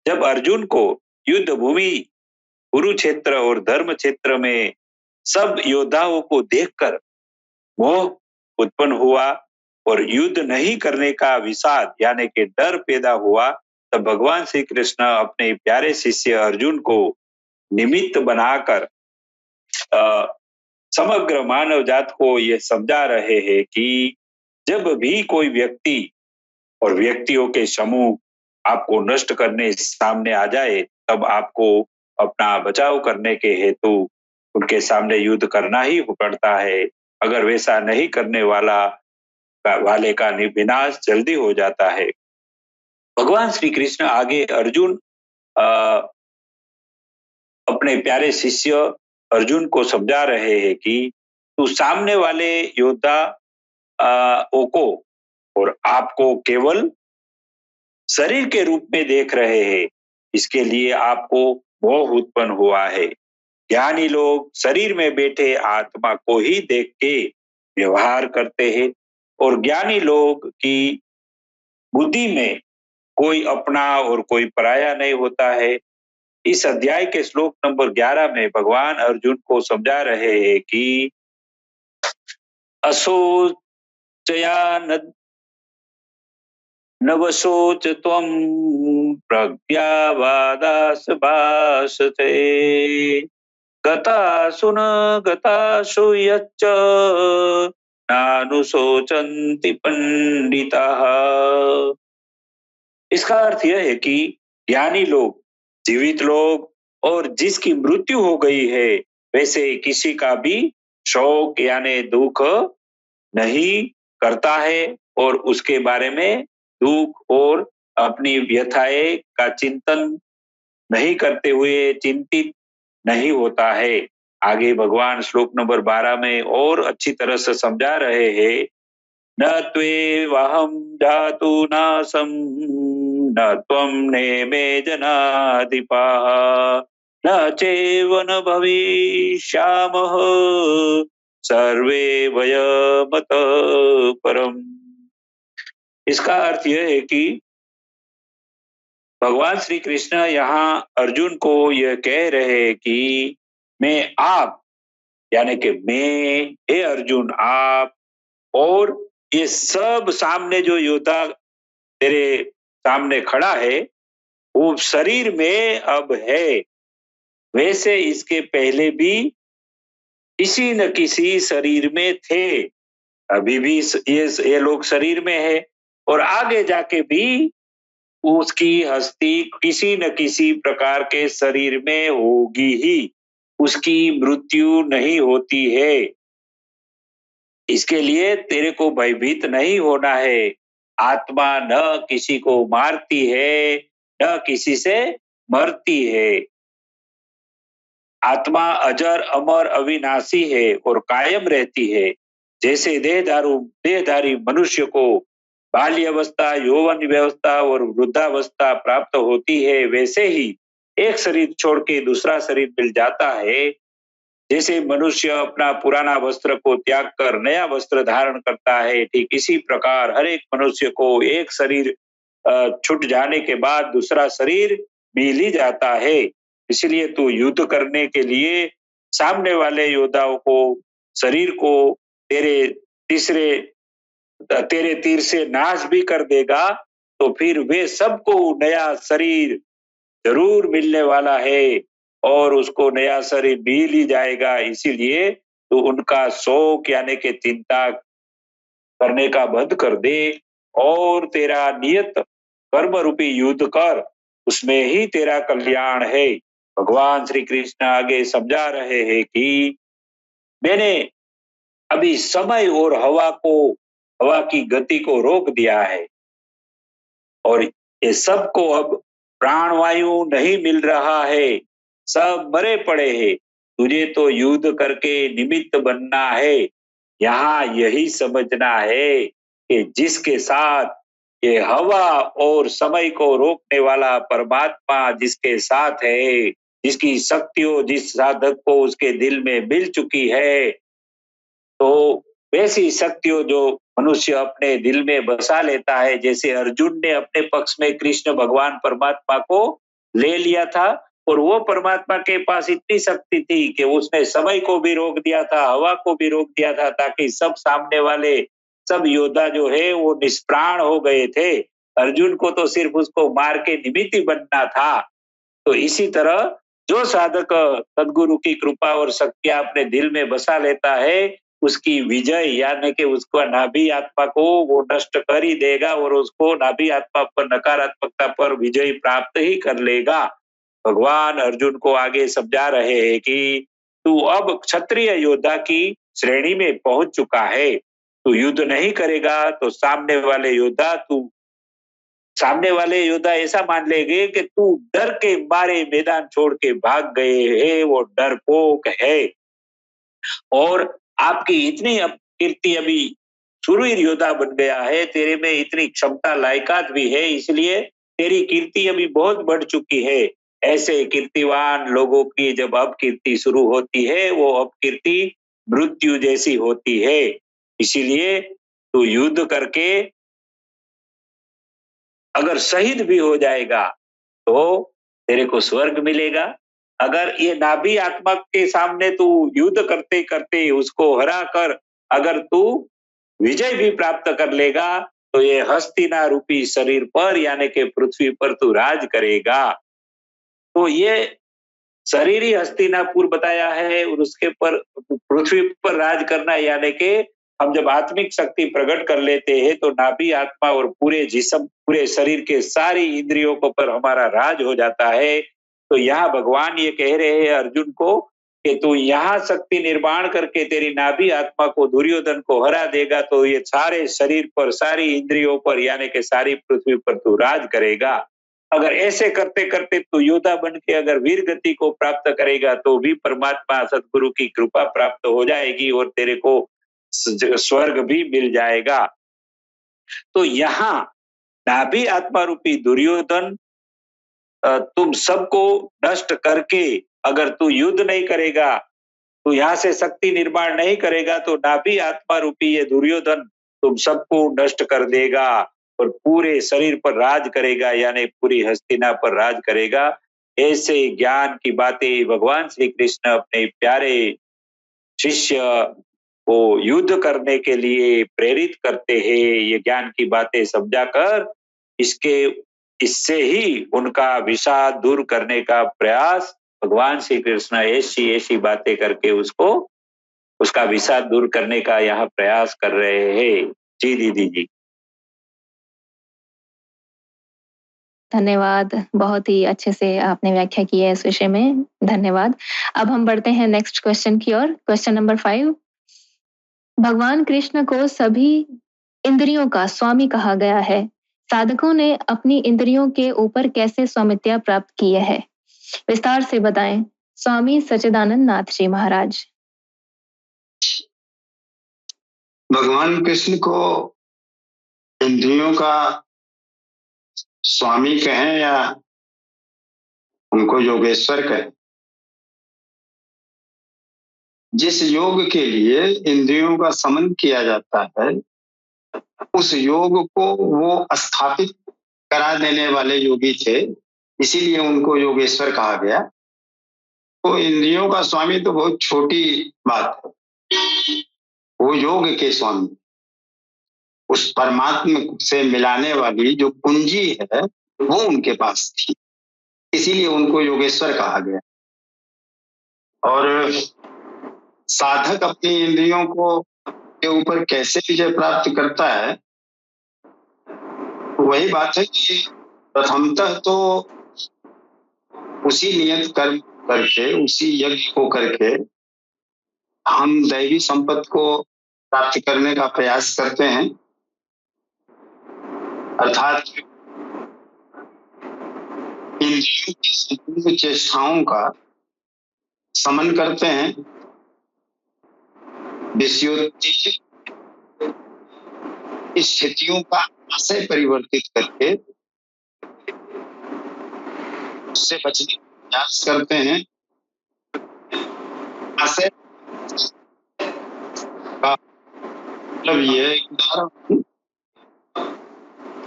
जब अर्जुन को युद्ध भूमि कुरुक्षेत्र और धर्म क्षेत्र में सब योद्धाओं को देखकर मोह उत्पन्न हुआ और युद्ध नहीं करने का विषाद यानी कि डर पैदा हुआ, तब भगवान श्री कृष्ण अपने प्यारे शिष्य अर्जुन को निमित्त बनाकर समग्र मानव जात को यह समझा रहे हैं कि जब भी कोई व्यक्ति और व्यक्तियों के समूह आपको नष्ट करने सामने आ जाए, तब आपको अपना बचाव करने के हेतु उनके सामने युद्ध करना ही पड़ता है। अगर वैसा नहीं करने वाले का विनाश जल्दी हो जाता है। भगवान श्री कृष्ण आगे अर्जुन अपने प्यारे शिष्य अर्जुन को समझा रहे हैं कि तू सामने वाले योद्धा को और आपको केवल शरीर के रूप में देख रहे हैं, इसके लिए आपको मोह उत्पन्न हुआ है। ज्ञानी लोग शरीर में बैठे आत्मा को ही देख के व्यवहार करते हैं और ज्ञानी लोग की बुद्धि में कोई अपना और कोई पराया नहीं होता है। इस अध्याय के श्लोक नंबर 11 में भगवान अर्जुन को समझा रहे हैं कि असोचया नवशोच त्वं प्रज्ञावादास भाषते गतासु न गतासु यच्च नानुशोचन्ति पंडिताः। इसका अर्थ यह है कि ज्ञानी लोग, जीवित लोग और जिसकी मृत्यु हो गई है, वैसे किसी का भी शोक यानी दुख नहीं करता है और उसके बारे में दुख और अपनी व्यथाएं का चिंतन नहीं करते हुए चिंतित नहीं होता है। आगे भगवान श्लोक नंबर 12 में और अच्छी तरह से समझा रहे हैं, न त्वेवाहं जातु नासं न त्वं नेमे जनाधिपाः न चैव न भविष्यामः सर्वे वयमतः परम्। इसका अर्थ यह है कि भगवान श्री कृष्ण यहाँ अर्जुन को यह कह रहे हैं कि मैं आप यानी कि मैं, हे अर्जुन आप और ये सब सामने जो योद्धा तेरे सामने खड़ा है वो शरीर में अब है, वैसे इसके पहले भी किसी न किसी शरीर में थे। अभी भी ये लोग शरीर में है और आगे जाके भी उसकी हस्ती किसी न किसी प्रकार के शरीर में होगी ही, उसकी मृत्यु नहीं होती है। इसके लिए तेरे को भयभीत नहीं होना है। आत्मा न किसी को मारती है न किसी से मरती है। आत्मा अजर अमर अविनाशी है और कायम रहती है। जैसे देहधारी मनुष्य को बाल्य अवस्था, यौवन व्यवस्था और वृद्धावस्था प्राप्त होती है, वैसे ही एक शरीर छोड़ के दूसरा शरीर मिल जाता है। जैसे मनुष्य अपना पुराना वस्त्र को त्याग कर नया वस्त्र धारण करता है, ठीक इसी प्रकार हर एक मनुष्य को एक शरीर छूट जाने के बाद दूसरा शरीर मिल ही जाता है। इसलिए तू युद्ध करने के लिए सामने वाले योद्धाओं को शरीर को तेरे तीर से नाश भी कर देगा, तो फिर वे सबको नया शरीर जरूर मिलने वाला है और उसको नया शरीर मिल ही जाएगा। इसीलिए तो उनका शोक यानी कि चिंता करने का बंद कर दे और तेरा नियत कर्म रूपी युद्ध कर, उसमें ही तेरा कल्याण है। भगवान श्री कृष्ण आगे समझा रहे हैं कि मैंने अभी समय और हवा की गति को रोक दिया है और ये सबको अब प्राणवायु नहीं मिल रहा है, सब मरे पड़े हैं। तुझे तो युद्ध करके निमित्त बनना है यहाँ यही समझना है कि जिसके साथ ये हवा और समय को रोकने वाला परमात्मा जिसके साथ है, जिसकी शक्तियों जिस साधक को उसके दिल में मिल चुकी है, तो वैसी शक्तियों जो मनुष्य अपने दिल में बसा लेता है, जैसे अर्जुन ने अपने पक्ष में कृष्ण भगवान परमात्मा को ले लिया था और वो परमात्मा के पास इतनी शक्ति थी कि उसने समय को भी रोक दिया था, हवा को भी रोक दिया था, ताकि सब सामने वाले सब योद्धा जो है वो निष्प्राण हो गए थे। अर्जुन को तो सिर्फ उसको मार के निमित्त ही बनना था। तो इसी तरह जो साधक सदगुरु की कृपा और शक्तियां अपने दिल में बसा लेता है, उसकी विजय यानी कि उसको नाभि आत्मा को वो नष्ट कर ही देगा और उसको नाभि आत्मा पर नकारात्मकता पर विजय प्राप्त ही कर लेगा। भगवान अर्जुन को आगे समझा रहे हैं कि तू अब क्षत्रिय योद्धा की श्रेणी में पहुंच चुका है। तू युद्ध नहीं करेगा तो सामने वाले योद्धा ऐसा मान लेंगे कि तू डर के मारे मैदान छोड़ के भाग गए है, वो डरपोक है। और आपकी इतनी कीर्ति अभी शूरवीर योद्धा बन गया है, तेरे में इतनी क्षमता लायकात भी है, इसलिए तेरी कीर्ति अभी बहुत बढ़ चुकी है। ऐसे कीर्तिवान लोगों की जब अपकीर्ति शुरू होती है, वो अपकीर्ति मृत्यु जैसी होती है। इसीलिए तू युद्ध करके अगर शहीद भी हो जाएगा तो तेरे को स्वर्ग मिलेगा। अगर ये नाभि आत्मा के सामने तू युद्ध करते करते उसको हरा कर अगर तू विजय भी प्राप्त कर लेगा तो ये हस्तिना रूपी शरीर पर यानी कि पृथ्वी पर तू राज करेगा। तो ये शरीर ही हस्तिनापुर बताया है और उसके पर पृथ्वी पर राज करना यानी कि हम जब आत्मिक शक्ति प्रकट कर लेते हैं तो नाभि आत्मा और पूरे जिस्म पूरे शरीर के सारी इंद्रियों को पर हमारा राज हो जाता है। तो यहाँ भगवान ये कह रहे हैं अर्जुन को कि तू यहाँ शक्ति निर्माण करके तेरी नाभि आत्मा को दुर्योधन को हरा देगा तो ये सारे शरीर पर सारी इंद्रियों पर यानी कि सारी पृथ्वी पर तू राज करेगा। अगर ऐसे करते करते तू योद्धा बन के अगर वीर गति को प्राप्त करेगा तो भी परमात्मा सदगुरु की कृपा प्राप्त हो जाएगी और तेरे को स्वर्ग भी मिल जाएगा। तो यहाँ नाभि आत्मा रूपी दुर्योधन तुम सबको नष्ट करके अगर तू युद्ध नहीं करेगा, तू यहाँ से शक्ति निर्माण नहीं करेगा तो नाभि आत्मा रूपी ये दुर्योधन तुम सबको नष्ट कर देगा और पूरे शरीर पर राज करेगा यानी पूरी हस्तिना पर राज करेगा। ऐसे ज्ञान की बातें भगवान श्री कृष्ण अपने प्यारे शिष्य को युद्ध करने के लिए प्रेरित करते हैं। ये ज्ञान की बातें समझाकर इससे ही उनका विषाद दूर करने का प्रयास भगवान श्री कृष्ण ऐसी ऐसी बातें करके उसका विषाद दूर करने का यहाँ प्रयास कर रहे हैं। जी दीदी जी। धन्यवाद, बहुत ही अच्छे से आपने व्याख्या की है इस विषय में, धन्यवाद। अब हम बढ़ते हैं नेक्स्ट क्वेश्चन की ओर। क्वेश्चन नंबर 5, भगवान कृष्ण को सभी इंद्रियों का स्वामी कहा गया है, साधकों ने अपनी इंद्रियों के ऊपर कैसे स्वामित्व प्राप्त किए है, विस्तार से बताएं स्वामी सच्चिदानंद नाथ जी महाराज। भगवान कृष्ण को इंद्रियों का स्वामी कहें या उनको योगेश्वर कहें, जिस योग के लिए इंद्रियों का समन किया जाता है उस योग को वो स्थापित करा देने वाले योगी थे, इसीलिए उनको योगेश्वर कहा गया। तो इंद्रियों का स्वामी तो बहुत छोटी बात है, वो योग के स्वामी उस परमात्मा से मिलाने वाली जो कुंजी है वो उनके पास थी, इसीलिए उनको योगेश्वर कहा गया। और साधक अपनी इंद्रियों को के ऊपर कैसे विजय प्राप्त करता है, वही बात है कि प्रथमतः तो उसी नियत कर्म करके उसी यज्ञ को करके हम दैवी संपत्ति को प्राप्त करने का प्रयास करते हैं, अर्थात इंद्रियों की संपूर्ण चेष्टाओं का समन करते हैं विषयोत्तेजित स्थितियों का आशय परिवर्तित करके उससे बचने का प्रयास करते हैं। आशय का मतलब ये उदाहरण,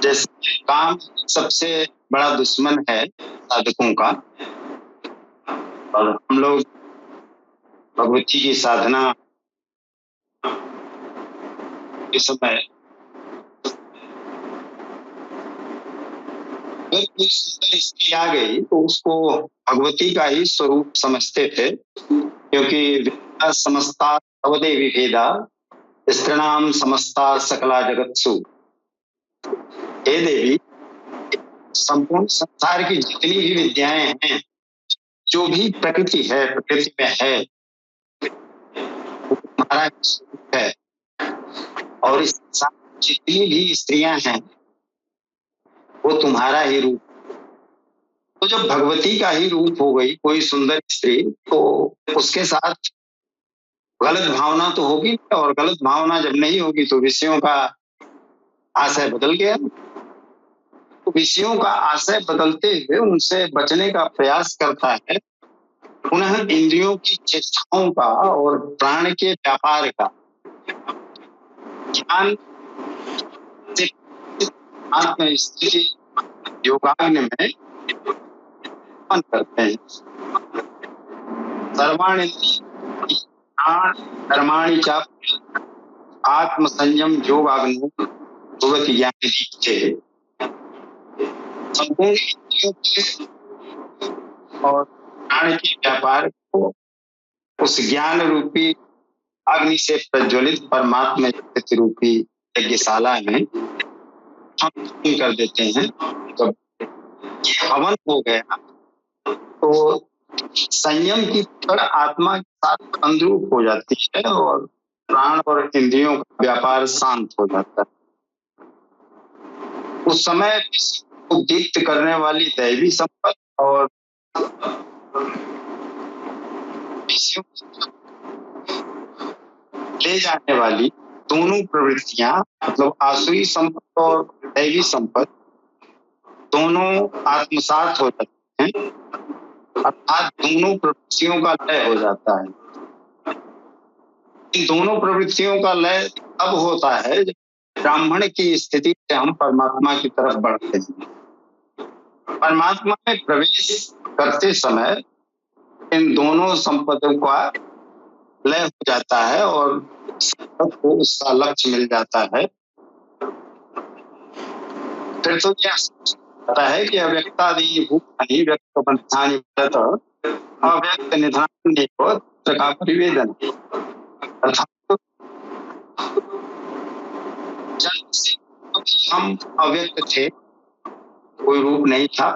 जैसे काम सबसे बड़ा दुश्मन है साधकों का, और हम लोग भगवती की साधना के समय अगर कोई सुंदर स्त्री आ गई तो उसको भगवती का ही स्वरूप समझते थे, क्योंकि समस्ता भवदे विभेदा स्त्रीणाम समस्ता सकला जगत्सु। हे देवी, संपूर्ण संसार की जितनी भी विद्याएं हैं, जो भी प्रकृति है, प्रकृति में है, वो तुम्हारा स्वरूप है। और इस संसार में जितनी भी स्त्रियां हैं वो तुम्हारा ही रूप। तो जब भगवती का ही रूप हो गई कोई सुंदर स्त्री, तो उसके साथ गलत भावना तो होगी, और गलत भावना जब नहीं होगी तो विषयों का आशय बदल गया। तो विषयों का आशय बदलते हुए उनसे बचने का प्रयास करता है, पुनः इंद्रियों की चेष्टाओं का और प्राण के व्यापार का ज्ञान से आत्मस्थिति योगाग्नि में करते हैं। सर्वाणि कर्माणि च आत्म संयम योगाग्नि भगवती ज्ञान दीक्षे। संपूर्ण इंद्रियों के और प्राण के व्यापार को उस ज्ञान रूपी अग्नि से प्रज्वलित परमात्मा रूपी यज्ञशाला में हम कर देते हैं। जब ये हवन हो गया तो संयम की पकड़ आत्मा के साथ अनुरूप हो जाती है और प्राण और इंद्रियों का व्यापार शांत हो जाता है। उस समय को दीप्त करने वाली दैवी संपत्ति और ले जाने वाली दोनों प्रवृत्तियां, मतलब आसुरी संपत्ति और दैवी संपत्ति, दोनों आत्मसात हो जाते हैं, अर्थात दोनों प्रवृत्तियों का लय हो जाता है। इन दोनों प्रवृत्तियों का लय तब होता है जब ब्राह्मण की स्थिति से हम परमात्मा की तरफ बढ़ते हैं। परमात्मा में प्रवेश करते समय इन दोनों संपत्तियों का लय हो जाता है और को उसका लक्ष्य मिल जाता है। फिर तो क्या पता है कि अव्यक्तादि भूतानि व्यक्त बंधानि अव्यक्त निधान का परिवेदन, अर्थात जन्म से हम अव्यक्त थे, कोई रूप नहीं था,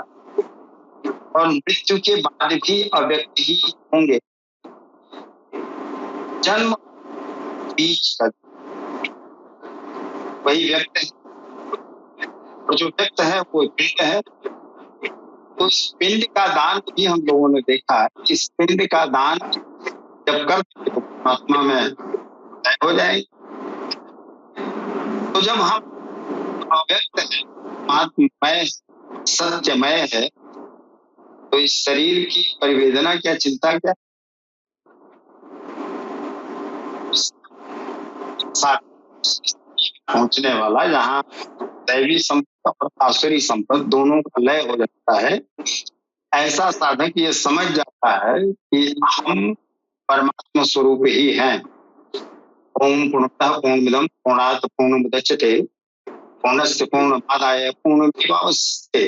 और मृत्यु के बाद भी अव्यक्त ही होंगे। जन्म बीच तक वही व्यक्त है, और जो व्यक्त है वो पिंड है। तो इस पिंड का दान भी हम लोगों ने देखा है। इस पिंड का दान जब करते तो परमात्मा में तय हो जाएगी। तो जब हम अव्यक्त है, आत्ममय सत्यमय है, तो इस शरीर की परिवेदना क्या, चिंता क्या? पहुंचने वाला जहाँ दैवी संपद और आसुरी संपद दोनों का लय हो जाता है, ऐसा साधक ये समझ जाता है कि हम परमात्मा स्वरूप ही हैं। ओम पूर्णतः पूर्णमिदं पूर्णात् पूर्णमुदच्यते पूर्णस्य पूर्णमादाय पूर्णमेवावशिष्यते।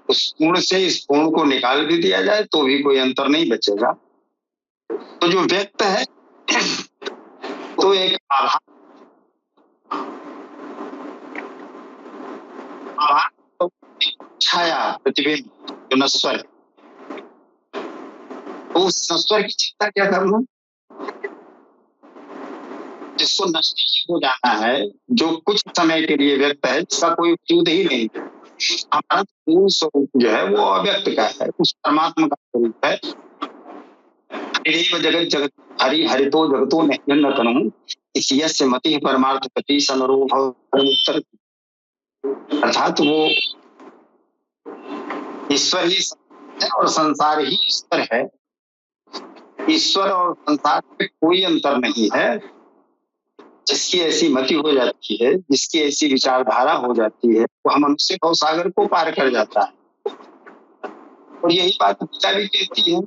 उस पूर्ण से इस पूर्ण को निकाल भी दिया जाए तो भी कोई अंतर नहीं बचेगा। तो जो व्यक्त है तो एक आभास तो छाया प्रतिबिंब जो नश्वर है, तो उस नश्वर की चिंता क्या करना, जिसको नष्ट हो जाना है, जो कुछ समय के लिए व्यक्त है, जिसका कोई वजूद ही नहीं। हमारा मूल स्वरूप जो है वो अव्यक्त का है, उस परमात्मा का स्वरूप है। हरिरेव जगत जगत हरि हरितो जगतो न तनु यस्य मति परमार्थ पति समरोह उत्तर। अर्थात वो ईश्वर ही है और संसार ही ईश्वर है। ईश्वर और संसार में कोई अंतर नहीं है। जिसकी ऐसी मति हो जाती है, जिसकी ऐसी विचारधारा हो जाती है, वो हम मनुष्य भव सागर को पार कर जाता है। और यही बात गीता भी कहती है कि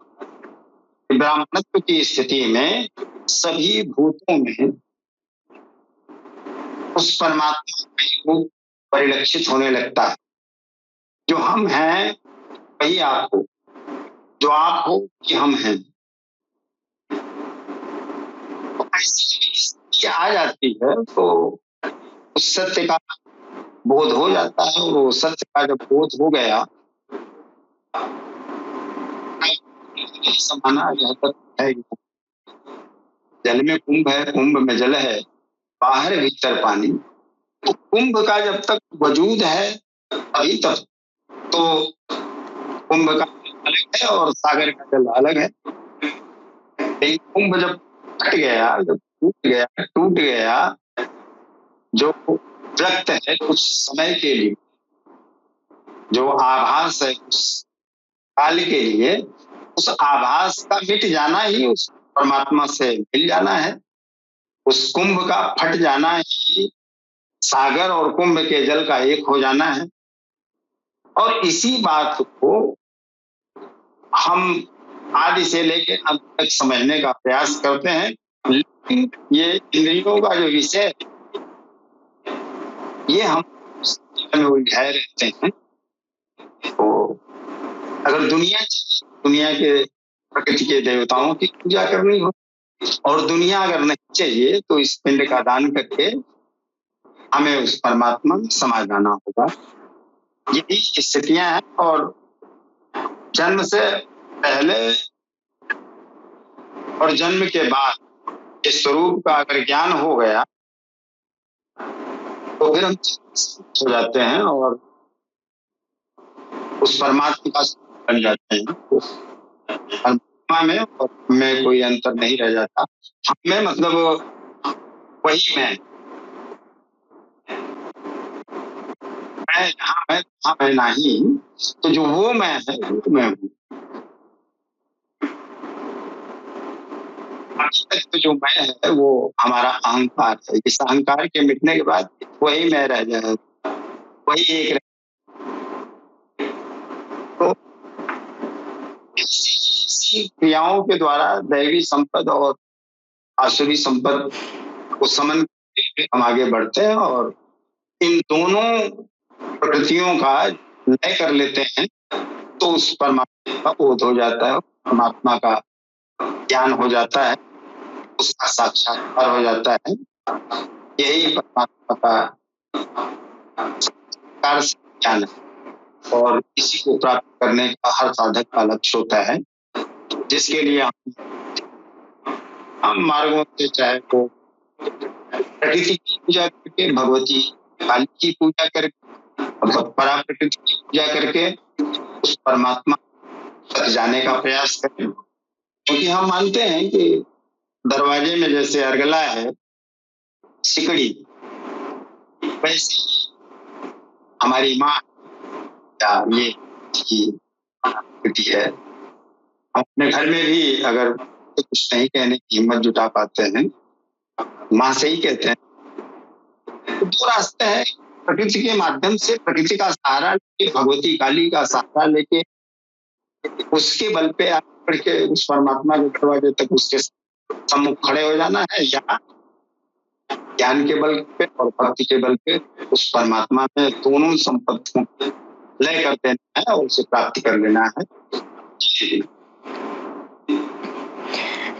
ब्राह्मणत्व की स्थिति में सभी भूतों में उस परमात्मा का रूप परिलक्षित होने लगता है। जो हम हैं वही आप हो, जो आप हो कि हम हैं। तो ऐसी स्थिति आ जाती है तो उस सत्य का बोध हो जाता है। और वो सत्य का जब बोध हो गया, समाना है, जल में कुंभ है, कुंभ में जल है, बाहर भीतर पानी। तो कुंभ का जब तक वजूद है अभी तक तो कुंभ का अलग है और सागर का जल अलग है। लेकिन कुंभ जब फट गया, जब टूट गया, जो व्यक्त है कुछ समय के लिए, जो आभास है कुछ काल के लिए, उस आभास का मिट जाना ही उस परमात्मा से मिल जाना है। उस कुंभ का फट जाना ही सागर और कुंभ के जल का एक हो जाना है। और इसी बात को हम आदि से लेकर अंत तक समझने का प्रयास करते हैं। लेकिन ये इंद्रियों का जो विषय ये हम उलझाए रहते हैं। तो अगर दुनिया के प्रकृति के देवताओं की पूजा करनी हो और दुनिया अगर नहीं चाहिए तो इस पिंड का दान करके हमें उस परमात्मा में समा जाना होगा। यही स्थितियां हैं। और जन्म से पहले और जन्म के बाद इस स्वरूप का अगर ज्ञान हो गया तो फिर हम हो जाते हैं और उस परमात्मा का बन जाते हैं। परमात्मा में और में कोई अंतर नहीं रह जाता। हमें मतलब वही मैं जहाँ मैं नहीं, तो जो वो मैं है वो मैं हूँ। तो जो मैं है वो हमारा अहंकार है। इस अहंकार के मिटने के बाद वही मैं रह जाए, वही एक रह। तो इसी क्रियाओं के द्वारा दैवी संपद और आसुरी संपद को समन करके हम आगे बढ़ते हैं और इन दोनों प्रकृतियों का लय कर लेते हैं तो उस परमात्मा का बोध हो जाता है, परमात्मा का ज्ञान हो जाता है, उसका साक्षात्कार हो जाता है। यही परमात्मा का ज्ञान है और इसी को प्राप्त करने का हर साधक का लक्ष्य होता है, जिसके लिए हम मार्गों से चाहे तो प्रकृति की पूजा करके, भगवती काली की पूजा करके, परा प्रकृति की पूजा करके उस परमात्मा तक जाने का प्रयास करें। क्योंकि हम मानते हैं कि दरवाजे में जैसे अर्गला है सिकड़ी, वैसे हमारी माँ या ये की है। हम अपने घर में भी अगर कुछ नहीं कहने की हिम्मत जुटा पाते हैं, माँ से ही कहते हैं। तो दो रास्ते हैं, प्रकृति के माध्यम से प्रकृति का सहारा लेके, भगवती काली का सहारा लेके उसके बल पे आकर के उस परमात्मा के दरवाजे तक उसके सम्मुख खड़े हो जाना है, या ज्ञान के बल पे और भक्ति के बल पे उस परमात्मा में दोनों संपत्तियों को लय कर देना है और उसे प्राप्ति कर लेना है।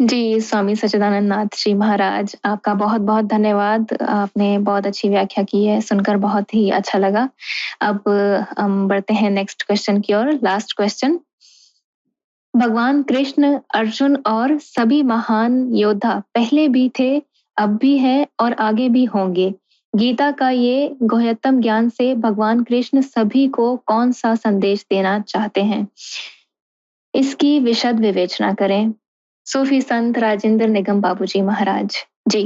जी, स्वामी सच्चिदानंद नाथ जी महाराज, आपका बहुत बहुत धन्यवाद। आपने बहुत अच्छी व्याख्या की है, सुनकर बहुत ही अच्छा लगा। अब हम बढ़ते हैं नेक्स्ट क्वेश्चन की ओर। लास्ट क्वेश्चन, भगवान कृष्ण, अर्जुन और सभी महान योद्धा पहले भी थे, अब भी है और आगे भी होंगे। गीता का ये गुह्यतम ज्ञान से भगवान कृष्ण सभी को कौन सा संदेश देना चाहते हैं? इसकी विशद विवेचना करें। सूफी संत राजेंद्र निगम बाबूजी महाराज जी।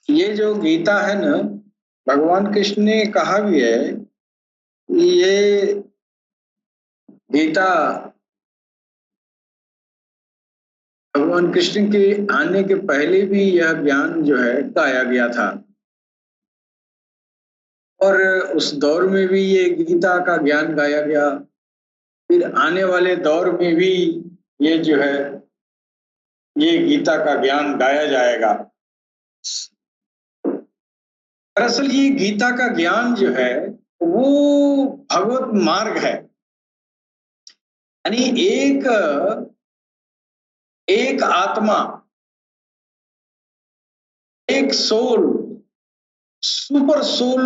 ये जो गीता है ना, भगवान कृष्ण ने कहा भी है, ये गीता भगवान कृष्ण के आने के पहले भी यह ज्ञान जो है गाया गया था, और उस दौर में भी ये गीता का ज्ञान गाया गया। फिर आने वाले दौर में भी ये जो है ये गीता का ज्ञान गाया जाएगा। दरअसल ये गीता का ज्ञान जो है वो भगवत मार्ग है, यानी एक आत्मा, एक सोल, सुपर सोल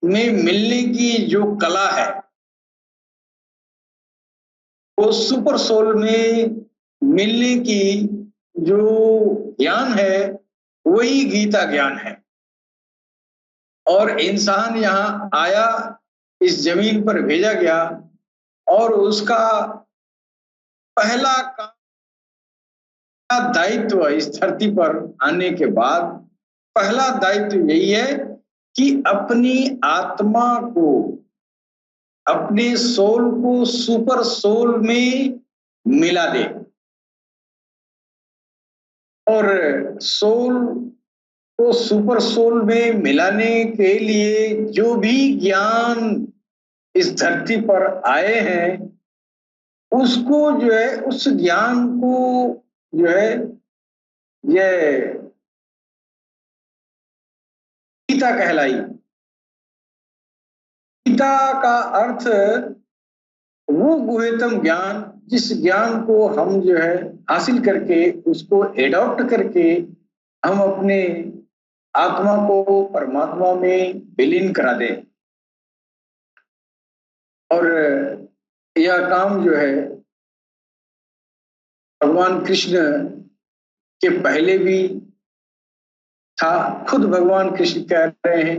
में मिलने की जो कला है, वो सुपर सोल में मिलने की जो ज्ञान है वही गीता ज्ञान है। और इंसान यहाँ आया, इस जमीन पर भेजा गया, और उसका पहला दायित्व इस धरती पर आने के बाद पहला दायित्व यही है कि अपनी आत्मा को, अपने सोल को सुपर सोल में मिला दे। और सोल को सुपर सोल में मिलाने के लिए जो भी ज्ञान इस धरती पर आए हैं, उसको जो है, उस ज्ञान को जो है ये गीता कहलाई। गीता का अर्थ वो गुह्यतम ज्ञान, जिस ज्ञान को हम जो है हासिल करके उसको एडॉप्ट करके हम अपने आत्मा को परमात्मा में विलीन करा दें। और यह काम जो है भगवान कृष्ण के पहले भी था। खुद भगवान कृष्ण कह रहे हैं,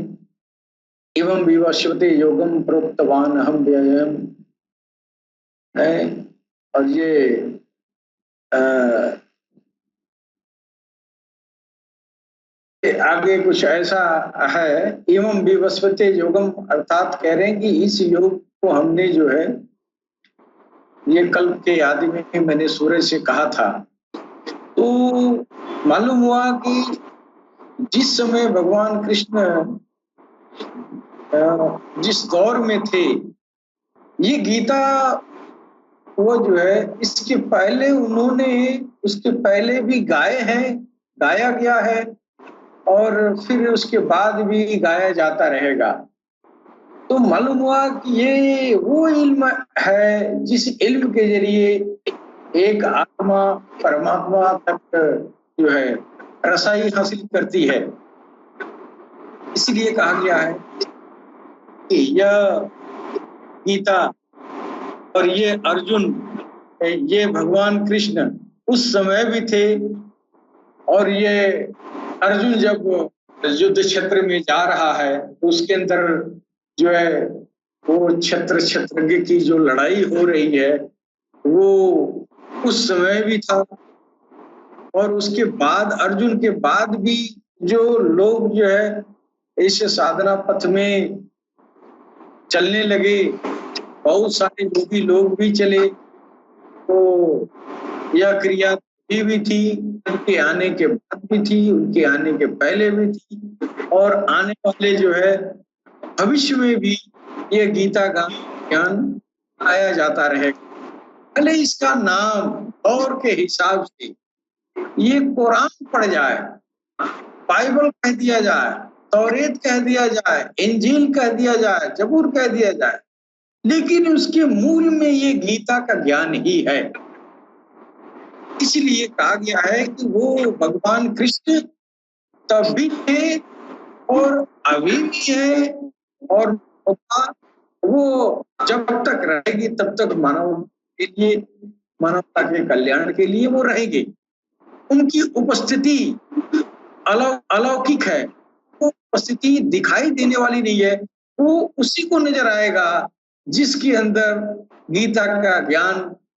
एवं विवस्वते योगम प्रोक्तवान अहम व्ययम है। और ये आगे कुछ ऐसा है, एवं विवस्वते योगम, अर्थात कह रहे हैं कि इस योग को हमने जो है, ये कल्प के आदि में मैंने सूर्य से कहा था, तो मालूम हुआ कि जिस समय भगवान कृष्ण जिस दौर में थे, ये गीता वो जो है इसके पहले उन्होंने, उसके पहले भी गाए हैं, गाया गया है, और फिर उसके बाद भी गाया जाता रहेगा। तो मालूम हुआ कि ये वो इल्म है जिस इल्म के जरिए एक आत्मा परमात्मा तक जो है रसाई हासिल करती है। इसलिए कहा गया है कि यह गीता और ये अर्जुन, ये भगवान कृष्ण उस समय भी थे, और ये अर्जुन जब युद्ध क्षेत्र में जा रहा है तो उसके अंदर जो है वो क्षेत्रज्ञ की जो लड़ाई हो रही है वो उस समय भी था। और उसके बाद, अर्जुन के बाद भी जो लोग जो है इस साधना पथ में चलने लगे, बहुत सारे योगी लोग भी चले, तो यह क्रिया भी थी, उनके आने के बाद भी थी, उनके आने के पहले भी थी, और आने वाले जो है भविष्य में भी ये गीता का ज्ञान आया जाता रहेगा। भले इसका नाम दौर के हिसाब से ये कुरान पढ़ जाए, बाइबल कह दिया जाए, तौरेत कह दिया जाए, इंजील कह दिया जाए, जबूर कह दिया जाए, लेकिन उसके मूल में ये गीता का ज्ञान ही है। इसलिए कहा गया है कि वो भगवान कृष्ण तब भी थे और अभी भी है, और वो जब तक रहेगी तब तक मानव के लिए, मानवता के कल्याण के लिए वो रहेंगे। उनकी उपस्थिति अलौकिक है, वो उपस्थिति दिखाई देने वाली नहीं है, वो उसी को नजर आएगा जिसके अंदर गीता का ज्ञान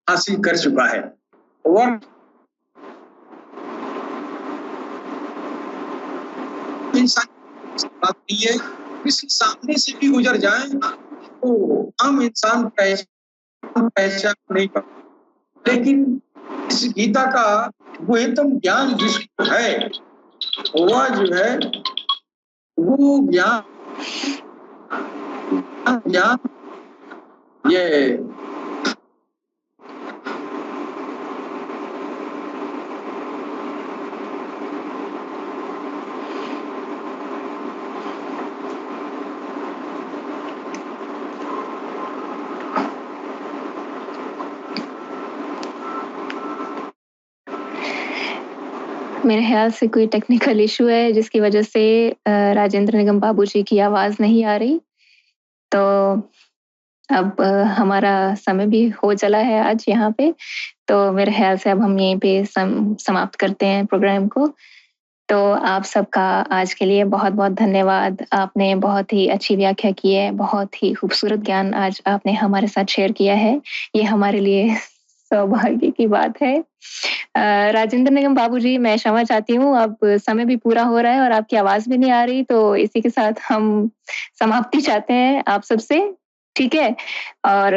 हासिल कर चुका है। और इंसान बात नहीं है, किसी सामने से भी गुजर जाए तो हम इंसान पहचान नहीं पाते, लेकिन इस गीता का गुह्यतम ज्ञान जिसको है वह जो है वो ज्ञान ये मेरे ख्याल से कोई टेक्निकल इशू है जिसकी वजह से राजेंद्र निगम बाबूजी की आवाज नहीं आ रही। तो अब हमारा समय भी हो चला है आज यहाँ पे, तो मेरे ख्याल से अब हम यहीं पे समाप्त करते हैं प्रोग्राम को। तो आप सबका आज के लिए बहुत बहुत धन्यवाद। आपने बहुत ही अच्छी व्याख्या की है, बहुत ही खूबसूरत ज्ञान आज आपने हमारे साथ शेयर किया है। ये हमारे लिए सौभाग्य की बात है। राजेंद्र निगम बाबूजी, मैं क्षमा चाहती हूँ, अब समय भी पूरा हो रहा है और आपकी आवाज भी नहीं आ रही, तो इसी के साथ हम समाप्ति चाहते हैं आप सबसे, ठीक है। और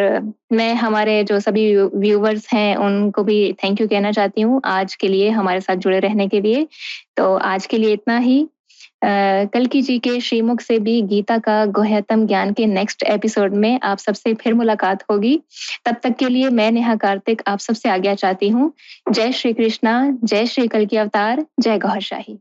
मैं हमारे जो सभी व्यूवर्स हैं उनको भी थैंक यू कहना चाहती हूँ आज के लिए हमारे साथ जुड़े रहने के लिए। तो आज के लिए इतना ही। कल्कि जी के श्रीमुख से भी गीता का गुह्यतम ज्ञान के नेक्स्ट एपिसोड में आप सबसे फिर मुलाकात होगी। तब तक के लिए मैं नेहा कार्तिक आप सबसे आज्ञा चाहती हूँ। जय श्री कृष्णा, जय श्री कल्कि अवतार, जय गौहर शाही।